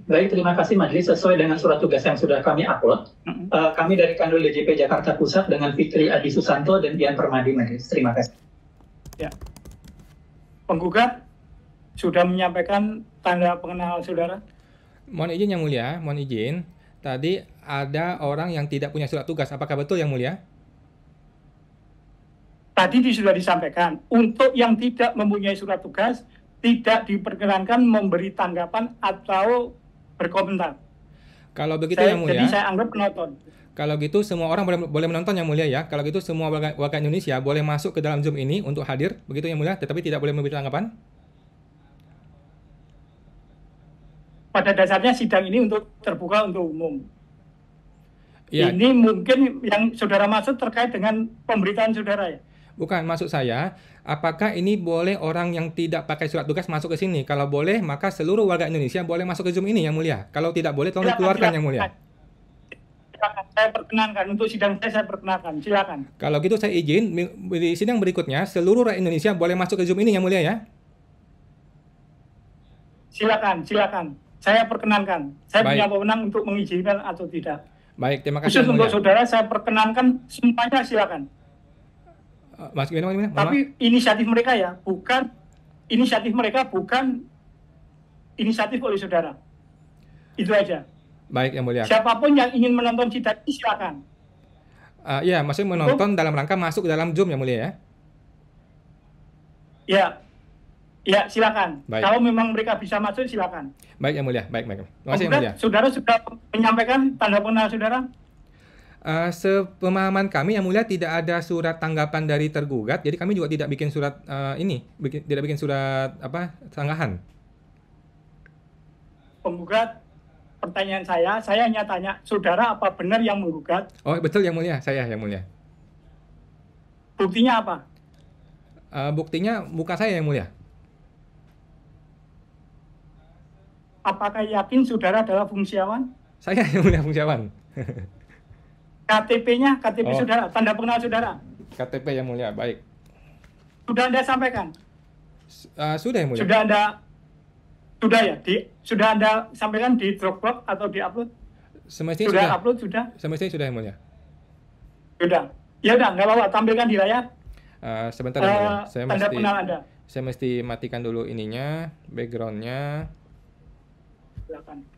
Speaker 4: Baik, terima kasih Majelis. Sesuai dengan surat tugas yang sudah kami upload, kami dari Kanwil DJP Jakarta Pusat dengan Fitri Adi Susanto dan Dian Permadi, Majelis. Terima kasih.
Speaker 3: Ya. Penggugat sudah menyampaikan tanda pengenalan saudara.
Speaker 1: Mohon izin yang mulia, mohon izin. Tadi ada orang yang tidak punya surat tugas. Apakah betul yang mulia?
Speaker 3: Tadi sudah disampaikan, untuk yang tidak mempunyai surat tugas, tidak diperkenankan memberi tanggapan atau berkomentar.
Speaker 1: Kalau begitu yang mulia,
Speaker 3: jadi saya anggap penonton.
Speaker 1: Kalau gitu semua orang boleh menonton yang mulia ya. Kalau gitu semua warga Indonesia boleh masuk ke dalam Zoom ini untuk hadir, begitu yang mulia, tetapi tidak boleh memberi tanggapan.
Speaker 3: Pada dasarnya sidang ini untuk terbuka untuk umum.
Speaker 1: Ya.
Speaker 3: Ini mungkin yang saudara maksud terkait dengan pemberitaan saudara ya?
Speaker 1: Bukan, maksud saya, apakah ini boleh orang yang tidak pakai surat tugas masuk ke sini? Kalau boleh, maka seluruh warga Indonesia boleh masuk ke Zoom ini, Yang Mulia. Kalau tidak boleh, tolong dikeluarkan, Yang Mulia.
Speaker 3: Silakan, saya perkenankan. Untuk sidang saya perkenankan. Silakan.
Speaker 1: Kalau gitu saya izin, di sidang berikutnya, seluruh rakyat Indonesia boleh masuk ke Zoom ini, Yang Mulia ya.
Speaker 3: Silakan. Saya perkenankan. Saya
Speaker 1: Baik.
Speaker 3: punya wewenang untuk mengizinkan atau tidak.
Speaker 1: Baik, terima kasih,
Speaker 3: Khusus
Speaker 1: Yang
Speaker 3: untuk
Speaker 1: Mulia.
Speaker 3: saudara, saya perkenankan semuanya silakan.
Speaker 1: Mas, gimana? Mohon maaf.
Speaker 3: Tapi inisiatif mereka ya, bukan inisiatif oleh saudara. Itu aja.
Speaker 1: Baik, Yang Mulia.
Speaker 3: Siapapun yang ingin menonton sidang ini silakan.
Speaker 1: Ya, maksudnya menonton dalam rangka masuk ke dalam Zoom, Yang Mulia ya.
Speaker 3: Ya, silakan.
Speaker 1: Baik.
Speaker 3: Kalau memang mereka bisa masuk, silakan.
Speaker 1: Baik, Yang Mulia. Baik. Terima kasih, Yang Mulia.
Speaker 3: Saudara sudah menyampaikan tanda pengenal saudara?
Speaker 1: Sepemahaman kami, Yang Mulia, tidak ada surat tanggapan dari tergugat, jadi kami juga tidak bikin surat tidak bikin surat sanggahan.
Speaker 3: Penggugat, pertanyaan saya hanya tanya, saudara apa benar yang menggugat?
Speaker 1: Oh, betul, Yang Mulia, saya, Yang Mulia.
Speaker 3: Buktinya apa?
Speaker 1: Buktinya bukan saya, Yang Mulia.
Speaker 3: Apakah yakin saudara adalah fungsiawan?
Speaker 1: Saya, Yang Mulia, fungsiawan.
Speaker 3: KTP-nya, KTP saudara, tanda pengenal saudara.
Speaker 1: KTP, Yang Mulia, baik.
Speaker 3: Sudah Anda sampaikan?
Speaker 1: Sudah, Yang Mulia.
Speaker 3: Sudah Anda sampaikan di Dropbox atau di upload?
Speaker 1: Semestinya
Speaker 3: sudah upload, sudah?
Speaker 1: Semestinya sudah, Yang Mulia.
Speaker 3: Sudah. Ya udah, nggak apa-apa, tampilkan di layar.
Speaker 1: Sebentar, Yang Mulia.
Speaker 3: Tanda pengenal Anda.
Speaker 1: Saya mesti matikan dulu ininya, background-nya.
Speaker 3: Silakan.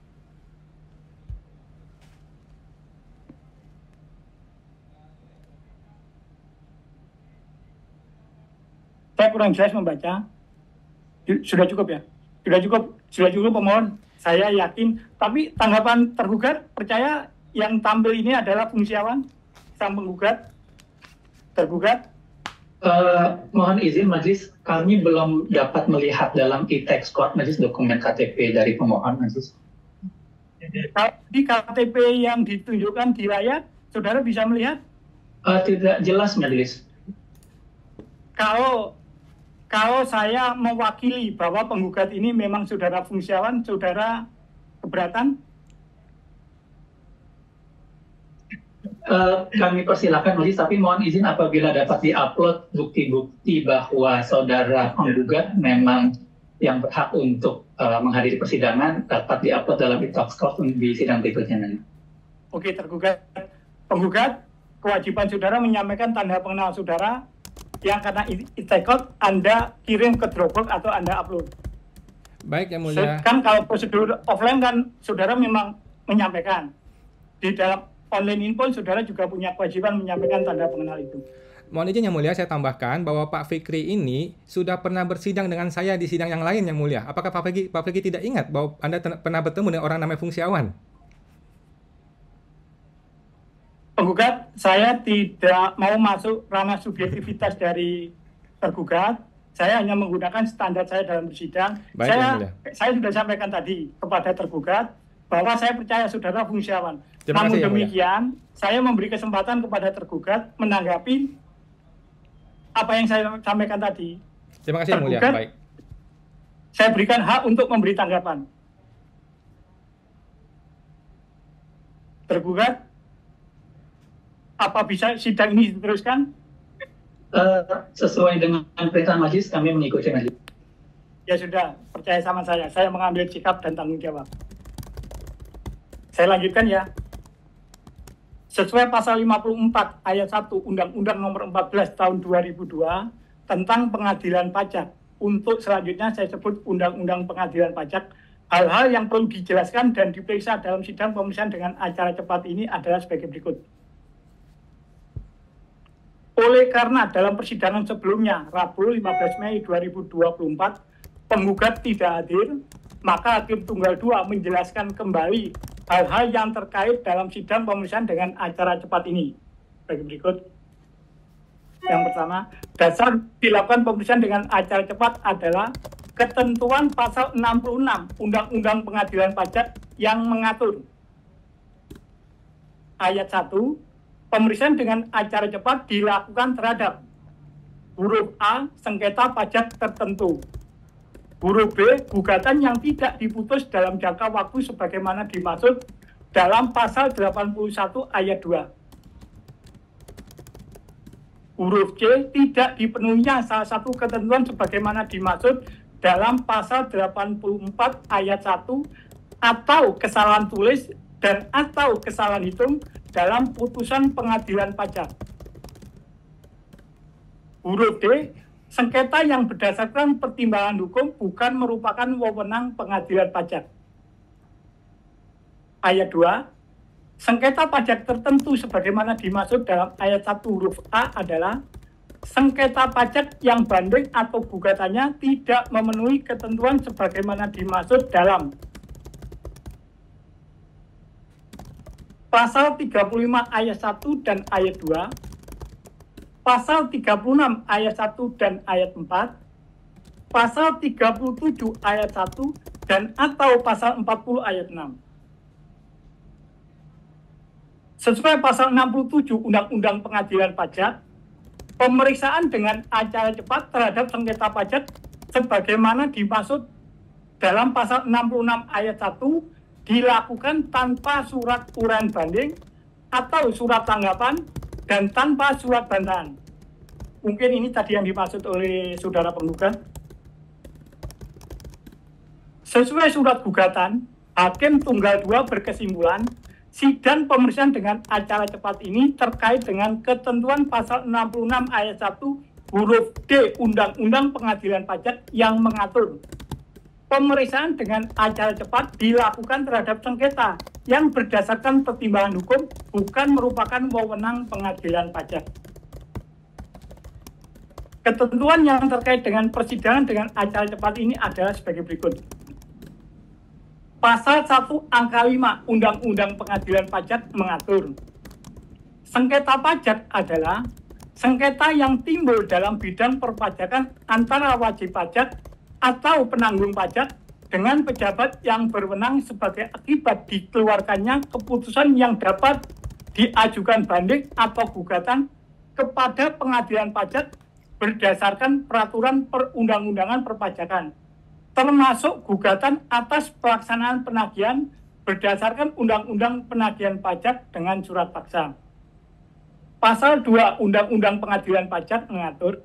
Speaker 3: Saya kurang jelas membaca. Sudah cukup ya? Sudah cukup pemohon. Saya yakin. Tapi tanggapan tergugat, percaya yang tampil ini adalah fungsiawan sang penggugat? Tergugat?
Speaker 4: Mohon izin Majelis, kami belum dapat melihat dalam e-text code Majelis dokumen KTP dari pemohon Majelis.
Speaker 3: Di KTP yang ditunjukkan di layar, saudara bisa melihat?
Speaker 4: Tidak jelas Majelis.
Speaker 3: Kalau saya mewakili bahwa penggugat ini memang saudara fungsiawan, saudara keberatan?
Speaker 4: Kami persilakan Majelis, tapi mohon izin apabila dapat diupload bukti-bukti bahwa saudara penggugat memang yang berhak untuk menghadiri persidangan dapat diupload dalam e-text code di sidang berikutnya.
Speaker 3: Oke, penggugat, kewajiban saudara menyampaikan tanda pengenal saudara yang karena e-text code Anda kirim ke Dropbox atau Anda upload.
Speaker 1: Baik, Yang Mulia.
Speaker 3: Kan kalau prosedur offline kan saudara memang menyampaikan. Di dalam online info saudara juga punya kewajiban menyampaikan tanda pengenal itu.
Speaker 1: Mohon izin, Yang Mulia, saya tambahkan bahwa Pak Fikri ini sudah pernah bersidang dengan saya di sidang yang lain, Yang Mulia. Apakah Pak Fikri tidak ingat bahwa Anda pernah bertemu dengan orang namanya fungsiawan?
Speaker 3: Penggugat, saya tidak mau masuk ranah subjektivitas dari tergugat. Saya hanya menggunakan standar saya dalam bersidang.
Speaker 1: Baik,
Speaker 3: saya sudah sampaikan tadi kepada tergugat bahwa saya percaya saudara fungsiawan. Namun demikian, saya memberi kesempatan kepada tergugat menanggapi apa yang saya sampaikan tadi.
Speaker 1: Terima kasih, Yang Mulia. Baik.
Speaker 3: Saya berikan hak untuk memberi tanggapan. Tergugat, apa bisa sidang ini diteruskan?
Speaker 4: Sesuai dengan perintah Majelis, kami mengikuti Majelis.
Speaker 3: Ya sudah, percaya sama saya mengambil sikap dan tanggung jawab. Saya lanjutkan ya. Sesuai pasal 54 ayat 1 Undang-Undang Nomor 14 Tahun 2002 tentang pengadilan pajak. Untuk selanjutnya saya sebut Undang-Undang Pengadilan Pajak. Hal-hal yang perlu dijelaskan dan diperiksa dalam sidang pemeriksaan dengan acara cepat ini adalah sebagai berikut. Oleh karena dalam persidangan sebelumnya, Rabu 15 Mei 2024, penggugat tidak hadir, maka Hakim Tunggal 2 menjelaskan kembali hal-hal yang terkait dalam sidang pemeriksaan dengan acara cepat ini. Bagi berikut. Yang pertama, dasar dilakukan pemeriksaan dengan acara cepat adalah ketentuan pasal 66 Undang-Undang Pengadilan Pajak yang mengatur ayat 1, pemeriksaan dengan acara cepat dilakukan terhadap Huruf A, sengketa pajak tertentu. Huruf B, gugatan yang tidak diputus dalam jangka waktu sebagaimana dimaksud dalam pasal 81 ayat 2. Huruf C, tidak dipenuhinya salah satu ketentuan sebagaimana dimaksud dalam pasal 84 ayat 1 atau kesalahan tulis dan atau kesalahan hitung dalam putusan pengadilan pajak. Huruf D, sengketa yang berdasarkan pertimbangan hukum bukan merupakan wewenang pengadilan pajak. Ayat 2, sengketa pajak tertentu sebagaimana dimaksud dalam ayat 1 huruf A adalah sengketa pajak yang banding atau gugatannya tidak memenuhi ketentuan sebagaimana dimaksud dalam pasal 35 ayat 1 dan ayat 2, pasal 36 ayat 1 dan ayat 4, pasal 37 ayat 1 dan atau pasal 40 ayat 6. Sesuai pasal 67 Undang-Undang Pengadilan Pajak, pemeriksaan dengan acara cepat terhadap sengketa pajak sebagaimana dimaksud dalam pasal 66 ayat 1 dilakukan tanpa surat uraian banding atau surat tanggapan dan tanpa surat bantahan. Mungkin ini tadi yang dimaksud oleh saudara penggugat. Sesuai surat gugatan, Hakim Tunggal 2 berkesimpulan sidang pemeriksaan dengan acara cepat ini terkait dengan ketentuan pasal 66 ayat 1 huruf D Undang-Undang Pengadilan Pajak yang mengatur pemeriksaan dengan acara cepat dilakukan terhadap sengketa yang berdasarkan pertimbangan hukum bukan merupakan wewenang pengadilan pajak. Ketentuan yang terkait dengan persidangan dengan acara cepat ini adalah sebagai berikut. Pasal 1 angka 5 Undang-Undang Pengadilan Pajak mengatur sengketa pajak adalah sengketa yang timbul dalam bidang perpajakan antara wajib pajak atau penanggung pajak dengan pejabat yang berwenang sebagai akibat dikeluarkannya keputusan yang dapat diajukan banding atau gugatan kepada pengadilan pajak berdasarkan peraturan perundang-undangan perpajakan, termasuk gugatan atas pelaksanaan penagihan berdasarkan Undang-Undang Penagihan Pajak dengan surat paksa. Pasal 2 Undang-Undang Pengadilan Pajak mengatur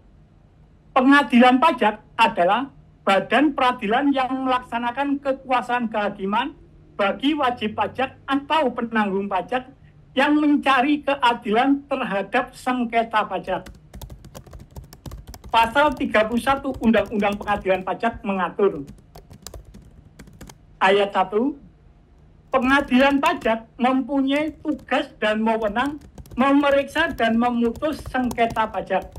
Speaker 3: pengadilan pajak adalah badan peradilan yang melaksanakan kekuasaan kehakiman bagi wajib pajak atau penanggung pajak yang mencari keadilan terhadap sengketa pajak. Pasal 31 Undang-Undang Pengadilan Pajak mengatur ayat 1, pengadilan pajak mempunyai tugas dan wewenang memeriksa dan memutus sengketa pajak.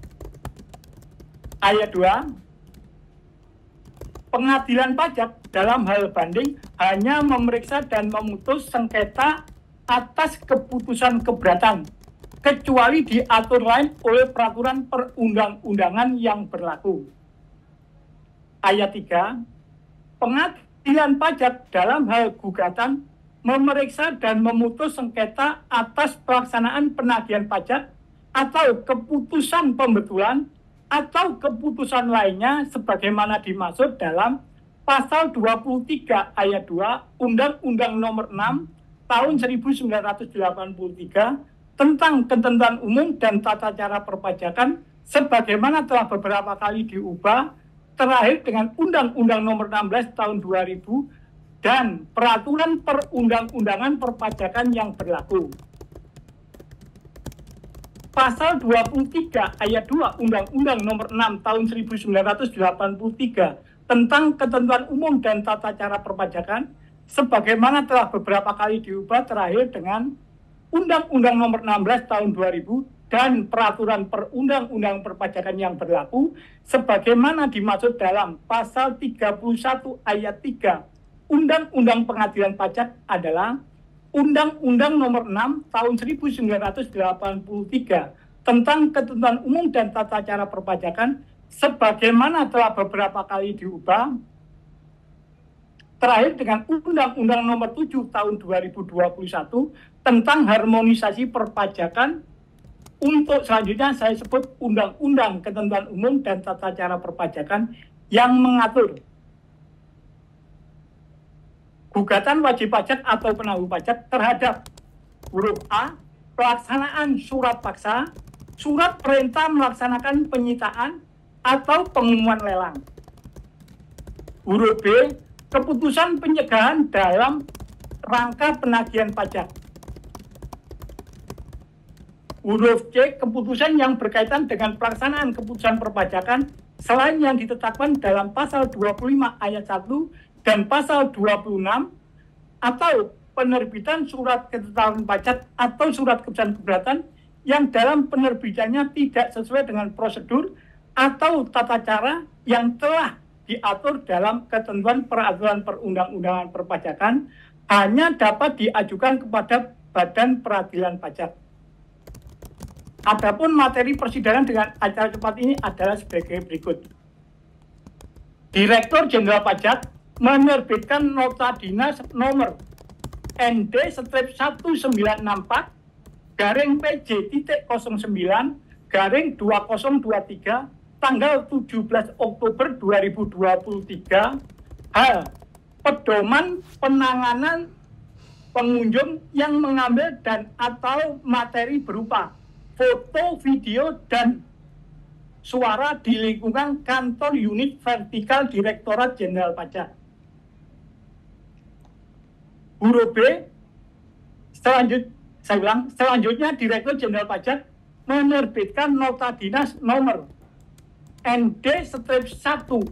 Speaker 3: Ayat 2, pengadilan pajak dalam hal banding hanya memeriksa dan memutus sengketa atas keputusan keberatan, kecuali diatur lain oleh peraturan perundang-undangan yang berlaku. Ayat 3, pengadilan pajak dalam hal gugatan memeriksa dan memutus sengketa atas pelaksanaan penagihan pajak atau keputusan pembetulan atau keputusan lainnya sebagaimana dimaksud dalam pasal 23 ayat 2 Undang-Undang Nomor 6 Tahun 1983 tentang ketentuan umum dan tata cara perpajakan sebagaimana telah beberapa kali diubah terakhir dengan Undang-Undang Nomor 16 Tahun 2000 dan peraturan perundang-undangan perpajakan yang berlaku. Pasal 23 ayat 2 Undang-Undang Nomor 6 Tahun 1983 tentang ketentuan umum dan tata cara perpajakan sebagaimana telah beberapa kali diubah terakhir dengan Undang-Undang Nomor 16 Tahun 2000 dan peraturan perundang-undang perpajakan yang berlaku sebagaimana dimaksud dalam pasal 31 ayat 3 Undang-Undang Pengadilan Pajak adalah Undang-Undang Nomor 6 Tahun 1983 tentang ketentuan umum dan tata cara perpajakan sebagaimana telah beberapa kali diubah terakhir dengan Undang-Undang Nomor 7 Tahun 2021 tentang harmonisasi perpajakan, untuk selanjutnya saya sebut Undang-Undang Ketentuan Umum dan Tata Cara Perpajakan yang mengatur gugatan wajib pajak atau penangguh pajak terhadap huruf A, pelaksanaan surat paksa, surat perintah melaksanakan penyitaan atau pengumuman lelang. Huruf B, keputusan pencegahan dalam rangka penagihan pajak. Huruf C, keputusan yang berkaitan dengan pelaksanaan keputusan perpajakan selain yang ditetapkan dalam pasal 25 ayat 1 dan pasal 26 atau penerbitan surat ketetapan pajak atau surat keputusan keberatan yang dalam penerbitannya tidak sesuai dengan prosedur atau tata cara yang telah diatur dalam ketentuan peraturan perundang-undangan perpajakan hanya dapat diajukan kepada Badan Peradilan Pajak. Adapun materi persidangan dengan acara cepat ini adalah sebagai berikut. Direktur Jenderal Pajak menerbitkan nota dinas nomor ND/1964 garing PJ.09 garing 2023 tanggal 17 Oktober 2023 hal pedoman penanganan pengunjung yang mengambil dan atau materi berupa foto, video, dan suara di lingkungan kantor unit vertikal Direktorat Jenderal Pajak. Huruf B, selanjutnya Direktur Jenderal Pajak menerbitkan nota dinas nomor ND/1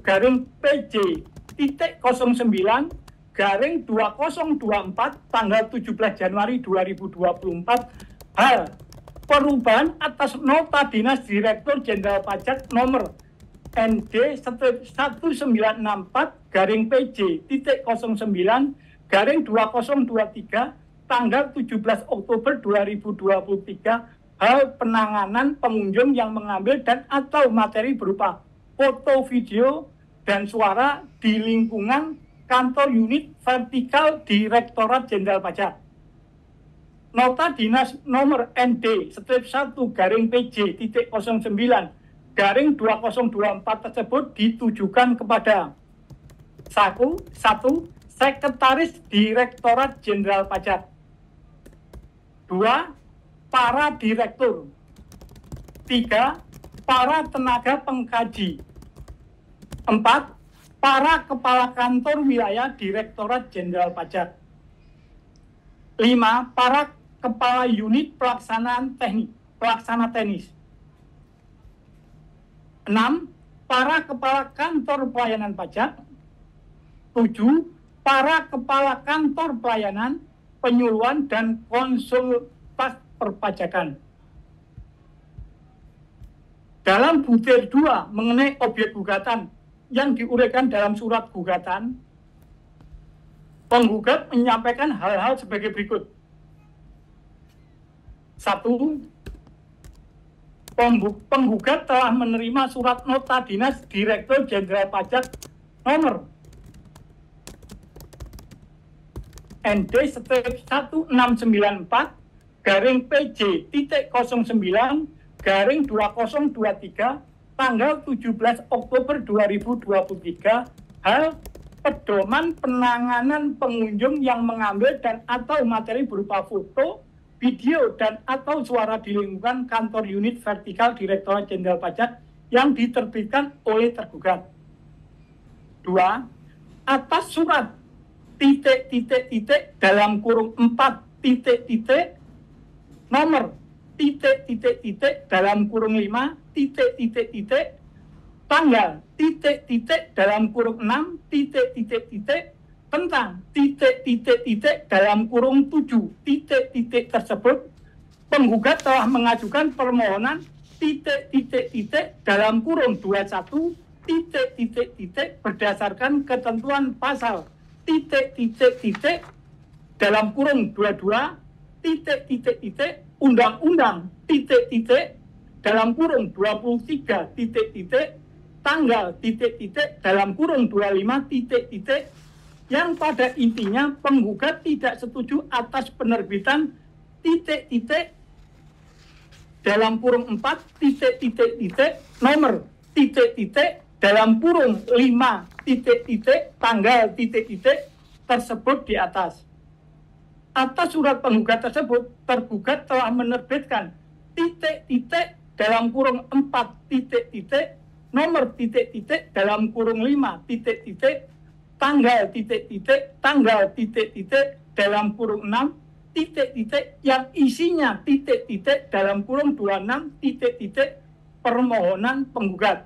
Speaker 3: garing PJ.09 garing 2024 tanggal 17 Januari 2024 hal perubahan atas nota dinas Direktur Jenderal Pajak nomor ND/1964 garing PJ.09 garing 2023 tanggal 17 Oktober 2023 hal penanganan pengunjung yang mengambil dan atau materi berupa foto, video, dan suara di lingkungan kantor unit vertikal Direktorat Jenderal Pajak. Nota dinas nomor ND/1 garing PJ.09 garing 2024 tersebut ditujukan kepada 1. Sekretaris Direktorat Jenderal Pajak. 2. Para direktur. 3. Para tenaga pengkaji. 4. Para kepala kantor wilayah Direktorat Jenderal Pajak. 5. Para kepala unit pelaksana teknis. 6. Para kepala kantor pelayanan pajak. 7. Para kepala kantor pelayanan, penyuluhan, dan konsultas perpajakan. Dalam butir 2 mengenai objek gugatan yang diuraikan dalam surat gugatan, penggugat menyampaikan hal-hal sebagai berikut. 1. Penggugat telah menerima surat nota dinas Direktur Jenderal Pajak nomor ND/1694 garing PJ.09 garing 2023 tanggal 17 Oktober 2023 hal pedoman penanganan pengunjung yang mengambil dan atau materi berupa foto, video, dan atau suara di lingkungan kantor unit vertikal Direktorat Jenderal Pajak yang diterbitkan oleh tergugat. 2. Atas surat dalam kurung 4 nomor dalam kurung 5 tanggal dalam kurung 6 tentang dalam kurung 7 tersebut, penggugat telah mengajukan permohonan dalam kurung 21 berdasarkan ketentuan pasal dalam kurung 22 undang-undang dalam kurung 23 tanggal dalam kurung 25 yang pada intinya penggugat tidak setuju atas penerbitan dalam kurung 4 titik nomor titik dalam kurung 5 titik tanggal titik tersebut di atas. Atas surat penggugat tersebut, tergugat telah menerbitkan titik dalam kurung 4 titik nomor titik dalam kurung 5 titik tanggal titik dalam kurung 6 titik yang isinya titik dalam kurung 26 titik permohonan penggugat.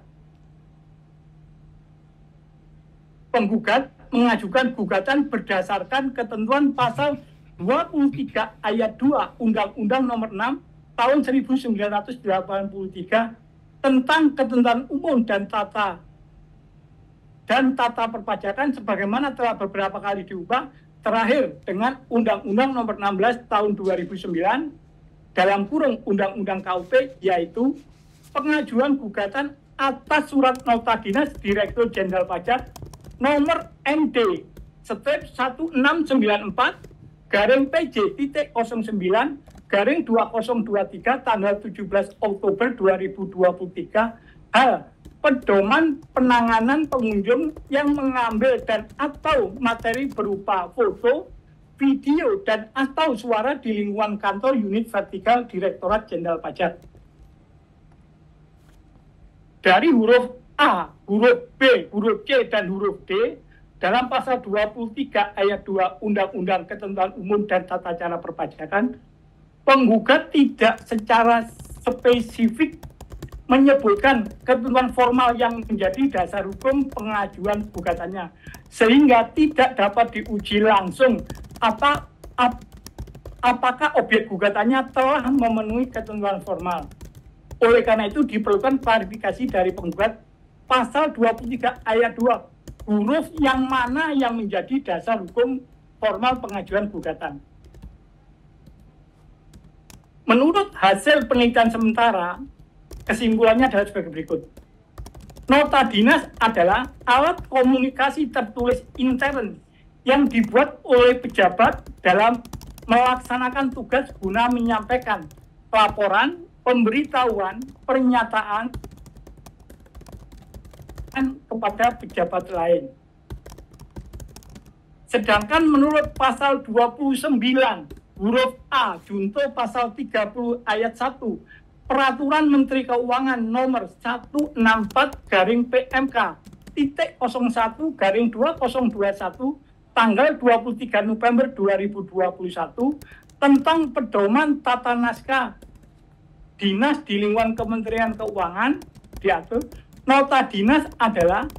Speaker 3: Penggugat mengajukan gugatan berdasarkan ketentuan pasal 23 ayat 2 Undang-Undang Nomor 6 Tahun 1983 tentang ketentuan umum dan tata perpajakan sebagaimana telah beberapa kali diubah, terakhir dengan Undang-Undang Nomor 16 Tahun 2009 dalam kurung Undang-Undang KUP, yaitu pengajuan gugatan atas surat nota dinas Direktur Jenderal Pajak nomor MD strip 1694/PJ.09/2023 tanggal 17 Oktober 2023 hal pedoman penanganan pengunjung yang mengambil dan atau materi berupa foto, video, dan atau suara di lingkungan kantor unit vertikal Direktorat Jenderal Pajak. Dari huruf A, huruf B, huruf C, dan huruf D dalam pasal 23 ayat 2 Undang-Undang Ketentuan Umum dan Tata Cara Perpajakan, penggugat tidak secara spesifik menyebutkan ketentuan formal yang menjadi dasar hukum pengajuan gugatannya, sehingga tidak dapat diuji langsung apakah objek gugatannya telah memenuhi ketentuan formal. Oleh karena itu diperlukan klarifikasi dari penggugat pasal 23 ayat 2 huruf yang mana yang menjadi dasar hukum formal pengajuan gugatan. Menurut hasil penelitian sementara, kesimpulannya adalah sebagai berikut. Nota dinas adalah alat komunikasi tertulis intern yang dibuat oleh pejabat dalam melaksanakan tugas guna menyampaikan laporan, pemberitahuan, pernyataan kepada pejabat lain. Sedangkan menurut pasal 29 huruf A junto pasal 30 ayat 1 Peraturan Menteri Keuangan nomor 164/PMK.01/2021 tanggal 23 November 2021 tentang pedoman tata naskah dinas di lingkungan Kementerian Keuangan diatur nota dinas adalah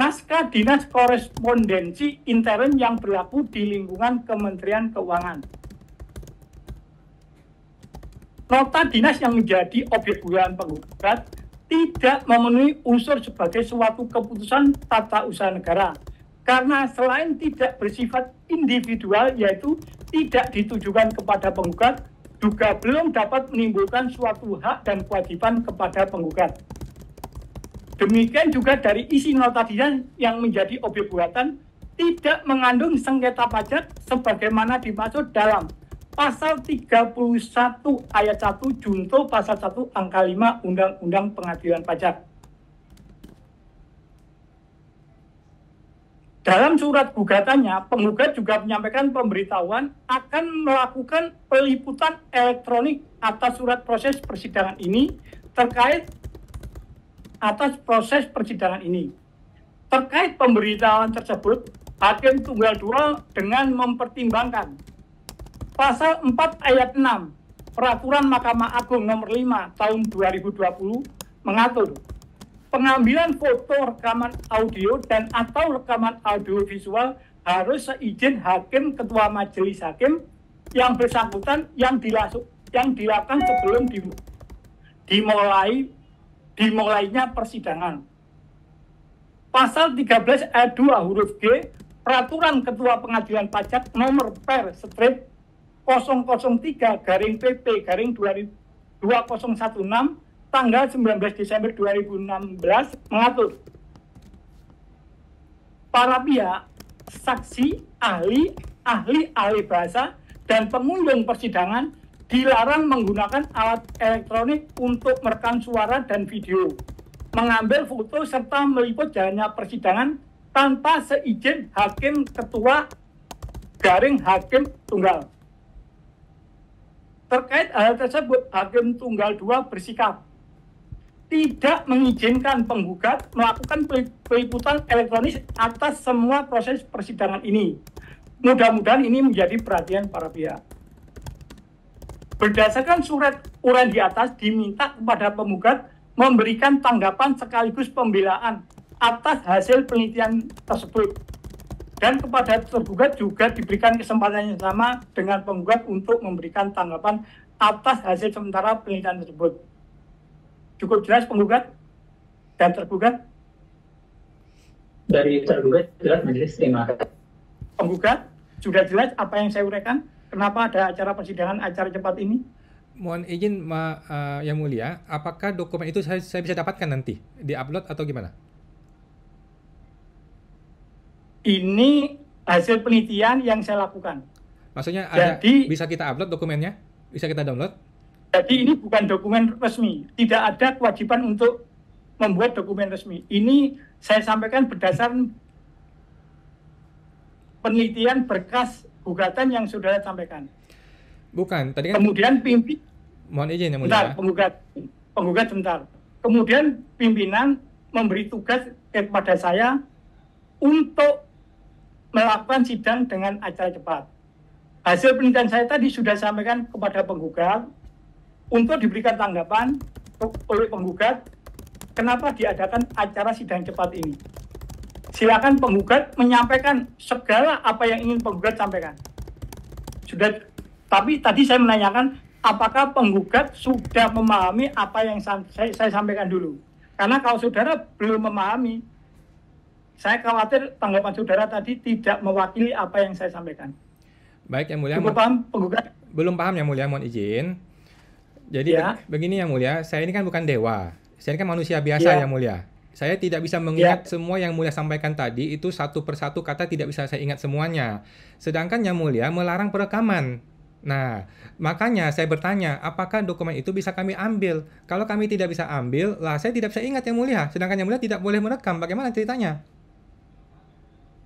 Speaker 3: naskah dinas korespondensi intern yang berlaku di lingkungan Kementerian Keuangan. Nota dinas yang menjadi objek gugatan penggugat tidak memenuhi unsur sebagai suatu keputusan tata usaha negara, karena selain tidak bersifat individual, yaitu tidak ditujukan kepada penggugat, juga belum dapat menimbulkan suatu hak dan kewajiban kepada penggugat. Demikian juga dari isi nota dinas yang menjadi objek gugatan tidak mengandung sengketa pajak sebagaimana dimaksud dalam pasal 31 ayat 1 junto pasal 1 angka 5 Undang-Undang Pengadilan Pajak. Dalam surat gugatannya, penggugat juga menyampaikan pemberitahuan akan melakukan peliputan elektronik atas surat proses persidangan ini terkait pemberitahuan tersebut, Hakim Tunggal 2 dengan mempertimbangkan Pasal 4 ayat 6 Peraturan Mahkamah Agung nomor 5 tahun 2020 mengatur pengambilan foto, rekaman audio, dan atau rekaman audio visual harus seizin Hakim Ketua Majelis Hakim yang bersangkutan yang dilakukan sebelum dimulainya persidangan. Pasal 13 ayat 2 huruf G Peraturan Ketua Pengadilan Pajak nomor per strip 003-PP-2016 tanggal 19 Desember 2016 mengatur para pihak, saksi, ahli bahasa, dan pengunjung persidangan dilarang menggunakan alat elektronik untuk merekam suara dan video, mengambil foto serta meliput jalannya persidangan tanpa seizin hakim ketua garing hakim tunggal. Terkait hal tersebut, hakim tunggal 2 bersikap tidak mengizinkan penggugat melakukan peliputan elektronik atas semua proses persidangan ini. Mudah-mudahan ini menjadi perhatian para pihak. Berdasarkan surat uraian di atas, diminta kepada penggugat memberikan tanggapan sekaligus pembelaan atas hasil penelitian tersebut. Dan kepada tergugat juga diberikan kesempatan yang sama dengan penggugat untuk memberikan tanggapan atas hasil sementara penelitian tersebut. Cukup jelas penggugat dan tergugat?
Speaker 4: Dari tergugat jelas majelis, terima kasih.
Speaker 3: Penggugat, sudah jelas apa yang saya uraikan? Kenapa ada acara persidangan, acara cepat ini?
Speaker 1: Mohon izin Yang Mulia, apakah dokumen itu saya bisa dapatkan nanti? Di-upload atau gimana?
Speaker 3: Ini hasil penelitian yang saya lakukan.
Speaker 1: Maksudnya bisa kita upload dokumennya? Bisa kita download?
Speaker 3: Jadi ini bukan dokumen resmi. Tidak ada kewajiban untuk membuat dokumen resmi. Ini saya sampaikan berdasarkan penelitian berkas gugatan yang saudara sampaikan.
Speaker 1: Bukan, tadi kan...
Speaker 3: Kemudian
Speaker 1: Mohon izin Yang Mulia.
Speaker 3: Penggugat sebentar. Kemudian pimpinan memberi tugas kepada saya untuk melakukan sidang dengan acara cepat. Hasil penelitian saya tadi sudah sampaikan kepada penggugat untuk diberikan tanggapan oleh penggugat kenapa diadakan acara sidang cepat ini. Silakan penggugat menyampaikan segala apa yang ingin penggugat sampaikan. Tapi tadi saya menanyakan apakah penggugat sudah memahami apa yang saya sampaikan dulu. Karena kalau saudara belum memahami, saya khawatir tanggapan saudara tadi tidak mewakili apa yang saya sampaikan.
Speaker 1: Baik Yang Mulia.
Speaker 3: Cukup paham penggugat?
Speaker 1: Belum paham Yang Mulia, mohon izin. Jadi begini Yang Mulia, saya ini kan bukan dewa. Saya ini kan manusia biasa Yang Mulia. Saya tidak bisa mengingat semua yang Mulia sampaikan tadi, itu satu persatu kata tidak bisa saya ingat semuanya. Sedangkan Yang Mulia melarang perekaman. Nah, makanya saya bertanya, apakah dokumen itu bisa kami ambil? Kalau kami tidak bisa ambil, lah saya tidak bisa ingat Yang Mulia. Sedangkan Yang Mulia tidak boleh merekam. Bagaimana ceritanya?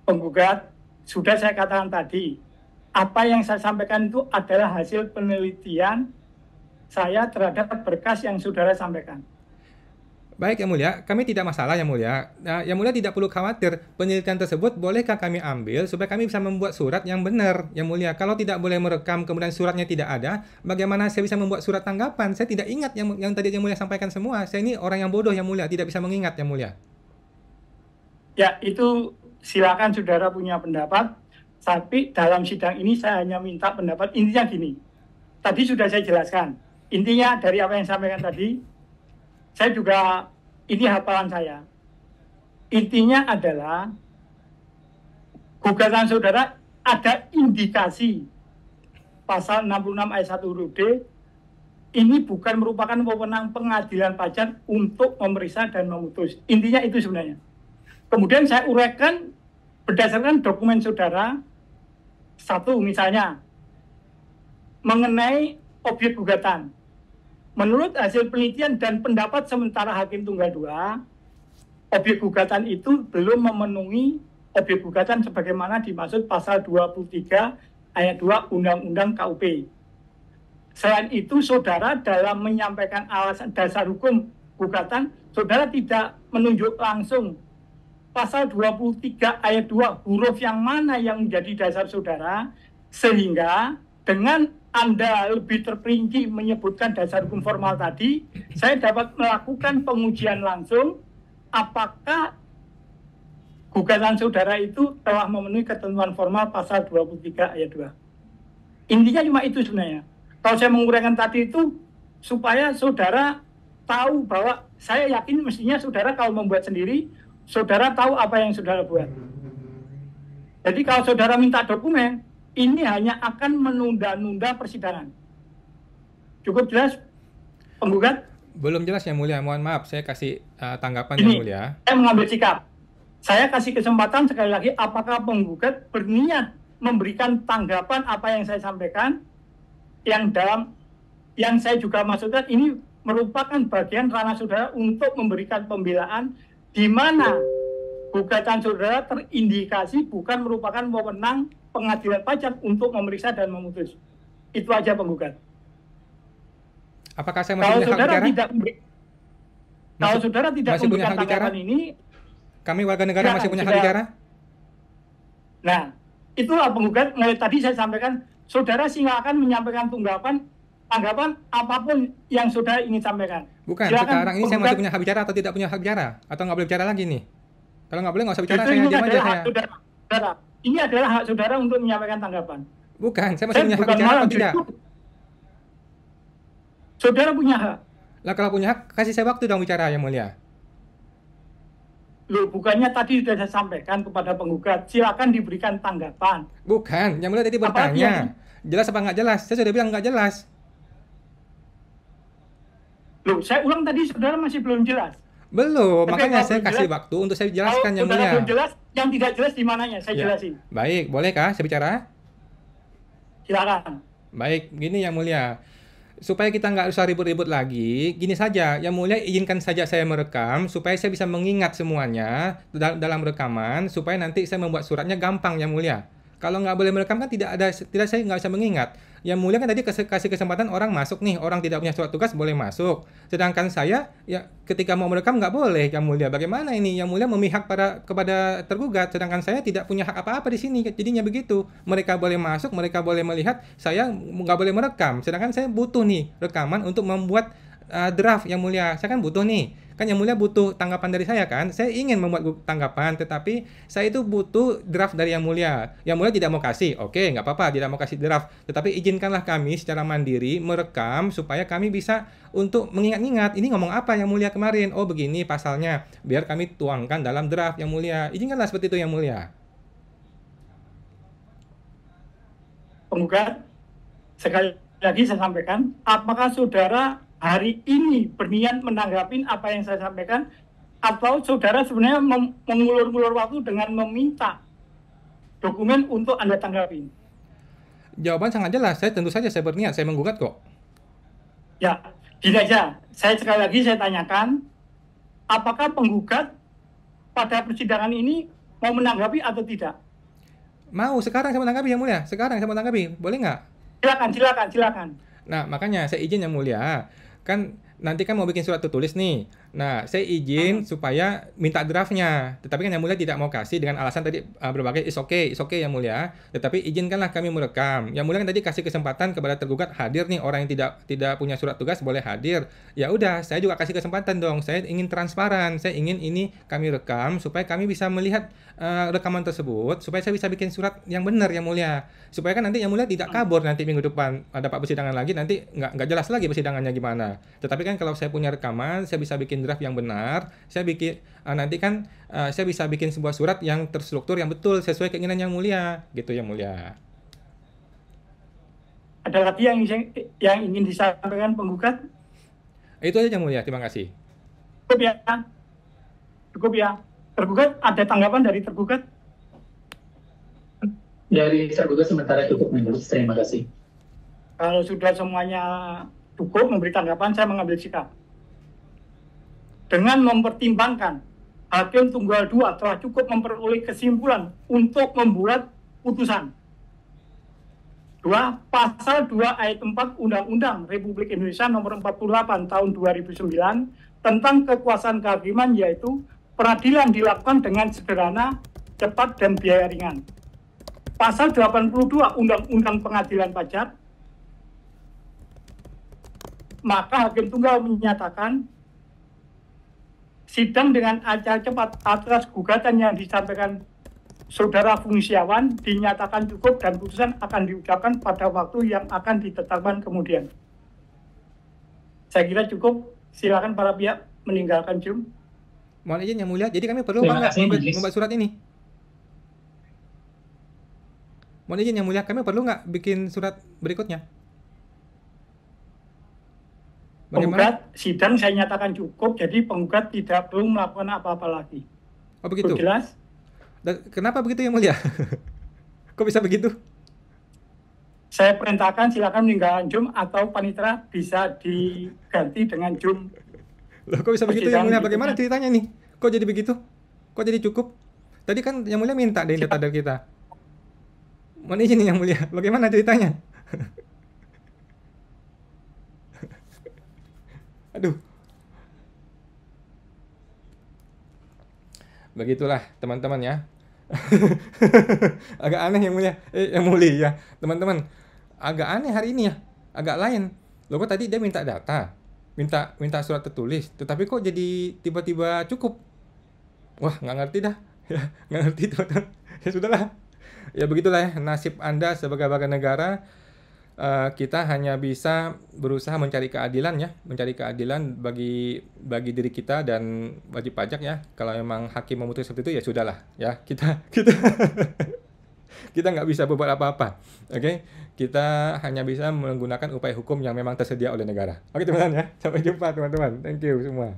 Speaker 3: Penggugat, sudah saya katakan tadi, apa yang saya sampaikan itu adalah hasil penelitian saya terhadap berkas yang saudara sampaikan.
Speaker 1: Baik Yang Mulia, kami tidak masalah Yang Mulia. Nah, Yang Mulia tidak perlu khawatir. Penelitian tersebut bolehkah kami ambil supaya kami bisa membuat surat yang benar Yang Mulia. Kalau tidak boleh merekam kemudian suratnya tidak ada, bagaimana saya bisa membuat surat tanggapan? Saya tidak ingat yang tadi Yang Mulia sampaikan semua. Saya ini orang yang bodoh Yang Mulia, tidak bisa mengingat Yang Mulia.
Speaker 3: Ya, itu silakan saudara punya pendapat. Tapi dalam sidang ini saya hanya minta pendapat. Intinya gini, tadi sudah saya jelaskan. Intinya dari apa yang saya sampaikan tadi, saya juga, ini hafalan saya. Intinya adalah, gugatan saudara ada indikasi pasal 66 ayat 1 huruf D, ini bukan merupakan wewenang pengadilan pajak untuk memeriksa dan memutus. Intinya itu sebenarnya. Kemudian saya uraikan berdasarkan dokumen saudara, satu misalnya, mengenai objek gugatan. Menurut hasil penelitian dan pendapat sementara Hakim Tunggal 2, objek gugatan itu belum memenuhi objek gugatan sebagaimana dimaksud pasal 23 ayat 2 Undang-Undang KUP. Selain itu, saudara dalam menyampaikan alasan dasar hukum gugatan, saudara tidak menunjuk langsung pasal 23 ayat 2 huruf yang mana yang menjadi dasar saudara, sehingga dengan Anda lebih terperinci menyebutkan dasar hukum formal tadi, saya dapat melakukan pengujian langsung apakah gugatan saudara itu telah memenuhi ketentuan formal pasal 23 ayat 2. Intinya cuma itu sebenarnya. Kalau saya menguraikan tadi itu supaya saudara tahu bahwa saya yakin mestinya saudara kalau membuat sendiri, saudara tahu apa yang saudara buat. Jadi kalau saudara minta dokumen, ini hanya akan menunda-nunda persidangan. Cukup jelas, penggugat?
Speaker 1: Belum jelas Yang Mulia, mohon maaf, saya kasih tanggapan Yang Mulia.
Speaker 3: Saya mengambil sikap. Saya kasih kesempatan sekali lagi, apakah penggugat berniat memberikan tanggapan apa yang saya sampaikan, yang dalam yang saya juga maksudkan ini merupakan bagian ranah saudara untuk memberikan pembelaan di mana gugatan saudara terindikasi bukan merupakan wewenang pengadilan pajak untuk memeriksa dan memutus. Itu aja penggugat.
Speaker 1: Apakah saya masih
Speaker 3: Kalau
Speaker 1: punya hak
Speaker 3: saudara
Speaker 1: bicara?
Speaker 3: tidak kalau saudara tidak
Speaker 1: masih punya
Speaker 3: memberikan
Speaker 1: hak bicara?
Speaker 3: tanggapan ini,
Speaker 1: Kami warga negara masih punya hak
Speaker 3: sudah.
Speaker 1: bicara?
Speaker 3: Nah, itulah penggugat. Tadi saya sampaikan, saudara silakan menyampaikan tanggapan apapun yang saudara ingin sampaikan.
Speaker 1: Bukan,
Speaker 3: Silakan,
Speaker 1: sekarang ini saya
Speaker 3: penggugat.
Speaker 1: masih punya hak bicara atau tidak punya hak bicara? Atau nggak boleh bicara lagi nih? Kalau nggak boleh, nggak usah bicara,
Speaker 3: Justru
Speaker 1: saya
Speaker 3: ini
Speaker 1: diam aja
Speaker 3: adalah hak
Speaker 1: saya.
Speaker 3: saudara. Ini adalah hak saudara untuk menyampaikan tanggapan.
Speaker 1: Bukan, saya masih punya hak
Speaker 3: bukan
Speaker 1: bicara
Speaker 3: malah
Speaker 1: atau tidak?
Speaker 3: justru saudara punya hak.
Speaker 1: Lah kalau punya hak, kasih saya waktu dong bicara, Yang Mulia.
Speaker 3: Loh, bukannya tadi sudah saya sampaikan kepada penggugat, silakan diberikan tanggapan.
Speaker 1: Bukan, Yang Mulia tadi
Speaker 3: Apalagi
Speaker 1: bertanya. Jelas apa nggak jelas? Saya sudah bilang nggak jelas.
Speaker 3: Loh, saya ulang tadi saudara masih belum jelas.
Speaker 1: Belum,
Speaker 3: Tapi
Speaker 1: makanya
Speaker 3: kalau
Speaker 1: saya
Speaker 3: belum
Speaker 1: kasih
Speaker 3: jelas,
Speaker 1: waktu untuk saya
Speaker 3: Kalau
Speaker 1: jelaskan, Yang
Speaker 3: saudara
Speaker 1: Mulia.
Speaker 3: belum jelas, yang tidak jelas di mananya, saya
Speaker 1: Ya.
Speaker 3: jelasin.
Speaker 1: Baik, bolehkah saya bicara?
Speaker 3: Silakan.
Speaker 1: Baik, gini Yang Mulia. Supaya kita nggak usah ribut-ribut lagi, gini saja, Yang Mulia izinkan saja saya merekam, supaya saya bisa mengingat semuanya dalam rekaman, supaya nanti saya membuat suratnya gampang, Yang Mulia. Kalau nggak boleh merekam kan saya nggak bisa mengingat. Yang Mulia kan tadi kasih kesempatan orang masuk nih, orang tidak punya surat tugas boleh masuk. Sedangkan saya, ya ketika mau merekam nggak boleh, Yang Mulia. Bagaimana ini? Yang Mulia memihak kepada tergugat, sedangkan saya tidak punya hak apa-apa di sini. Jadinya begitu. Mereka boleh masuk, mereka boleh melihat, saya nggak boleh merekam. Sedangkan saya butuh nih rekaman untuk membuat draft, Yang Mulia. Saya kan butuh nih. Kan Yang Mulia butuh tanggapan dari saya kan. Saya ingin membuat tanggapan, tetapi saya itu butuh draft dari Yang Mulia. Yang Mulia tidak mau kasih. Oke, nggak apa-apa, tidak mau kasih draft. Tetapi izinkanlah kami secara mandiri merekam supaya kami bisa untuk mengingat-ingat. Ini ngomong apa Yang Mulia kemarin? Oh, begini pasalnya. Biar kami tuangkan dalam draft, Yang Mulia. Izinkanlah seperti itu, Yang Mulia.
Speaker 3: Penggugat, sekali lagi saya sampaikan, apakah saudara hari ini berniat menanggapi apa yang saya sampaikan, atau saudara sebenarnya mengulur-ulur waktu dengan meminta dokumen untuk Anda tanggapi?
Speaker 1: Jawaban sangat jelas. Tentu saja saya berniat, saya menggugat kok.
Speaker 3: Ya, gini aja. Saya sekali lagi saya tanyakan, apakah penggugat pada persidangan ini mau menanggapi atau tidak?
Speaker 1: Mau, sekarang saya menanggapi, Yang Mulia. Sekarang saya menanggapi. Boleh nggak?
Speaker 3: Silakan.
Speaker 1: Nah, makanya saya izin, Yang Mulia. Kan nanti kan mau bikin surat tertulis nih. Nah, saya izin supaya minta draftnya. Tetapi kan Yang Mulia tidak mau kasih dengan alasan tadi berbagai is okay Yang Mulia. Tetapi izinkanlah kami merekam. Yang Mulia kan tadi kasih kesempatan kepada tergugat hadir nih, orang yang tidak punya surat tugas boleh hadir. Ya udah, saya juga kasih kesempatan dong. Saya ingin transparan. Saya ingin ini kami rekam supaya kami bisa melihat rekaman tersebut, supaya saya bisa bikin surat yang benar, Yang Mulia. Supaya kan nanti Yang Mulia tidak kabur nanti minggu depan ada Pak persidangan lagi, nanti nggak jelas lagi persidangannya gimana. Tetapi kan kalau saya punya rekaman, saya bisa bikin draft yang benar, saya bikin nanti kan saya bisa bikin sebuah surat yang terstruktur, yang betul sesuai keinginan Yang Mulia, gitu Yang Mulia.
Speaker 3: Ada lagi yang ingin disampaikan penggugat?
Speaker 1: Itu aja Yang Mulia, terima kasih.
Speaker 3: Cukup ya. Tergugat, ada tanggapan dari tergugat?
Speaker 4: Dari tergugat sementara cukup, Majelis. Terima kasih.
Speaker 3: Kalau sudah semuanya cukup memberi tanggapan, saya mengambil sikap. Dengan mempertimbangkan Hakim Tunggal 2 telah cukup memperoleh kesimpulan untuk membuat putusan. 2. Pasal 2 ayat 4 Undang-Undang Republik Indonesia Nomor 48 Tahun 2009 tentang kekuasaan kehakiman, yaitu peradilan dilakukan dengan sederhana, cepat, dan biaya ringan. Pasal 82 Undang-Undang Pengadilan Pajak, maka Hakim Tunggal menyatakan sidang dengan acara cepat atas gugatan yang disampaikan Saudara Fungsiawan dinyatakan cukup dan putusan akan diucapkan pada waktu yang akan ditetapkan kemudian. Saya kira cukup. Silakan para pihak meninggalkan Zoom.
Speaker 1: Mohon izin Yang Mulia, jadi kami perlu
Speaker 4: Terima
Speaker 1: nggak
Speaker 4: kasih, Majelis.
Speaker 1: membuat surat ini? Mohon izin Yang Mulia, kami perlu nggak bikin surat berikutnya?
Speaker 3: Penggugat, sidang saya nyatakan cukup, jadi penggugat tidak perlu melakukan apa-apa lagi.
Speaker 1: Oh begitu?
Speaker 3: Jelas?
Speaker 1: Kenapa begitu Yang Mulia? Kok bisa begitu?
Speaker 3: Saya perintahkan silakan meninggalkan Zoom atau panitera bisa diganti dengan Zoom.
Speaker 1: Loh, kok bisa begitu Yang Mulia? Bagaimana ceritanya nih? Kok jadi begitu? Kok jadi cukup? Tadi kan Yang Mulia minta data dari kita. Mana ini Yang Mulia? Bagaimana ceritanya? Aduh. Begitulah teman-teman ya. Agak aneh Yang Mulia. Yang Mulia, teman-teman. Agak aneh hari ini ya. Agak lain. Loh, kok tadi dia minta data, minta surat tertulis, tetapi kok jadi tiba-tiba cukup? Wah, nggak ngerti dah. Ya, nggak ngerti teman-teman. Ya sudahlah. Ya begitulah ya nasib Anda sebagai warga negara. Kita hanya bisa berusaha mencari keadilan ya, mencari keadilan bagi diri kita dan wajib pajak ya. Kalau memang hakim memutus seperti itu ya sudahlah ya, kita kita nggak bisa berbuat apa-apa. Oke, kita hanya bisa menggunakan upaya hukum yang memang tersedia oleh negara. Oke teman-teman ya, sampai jumpa teman-teman. Thank you semua.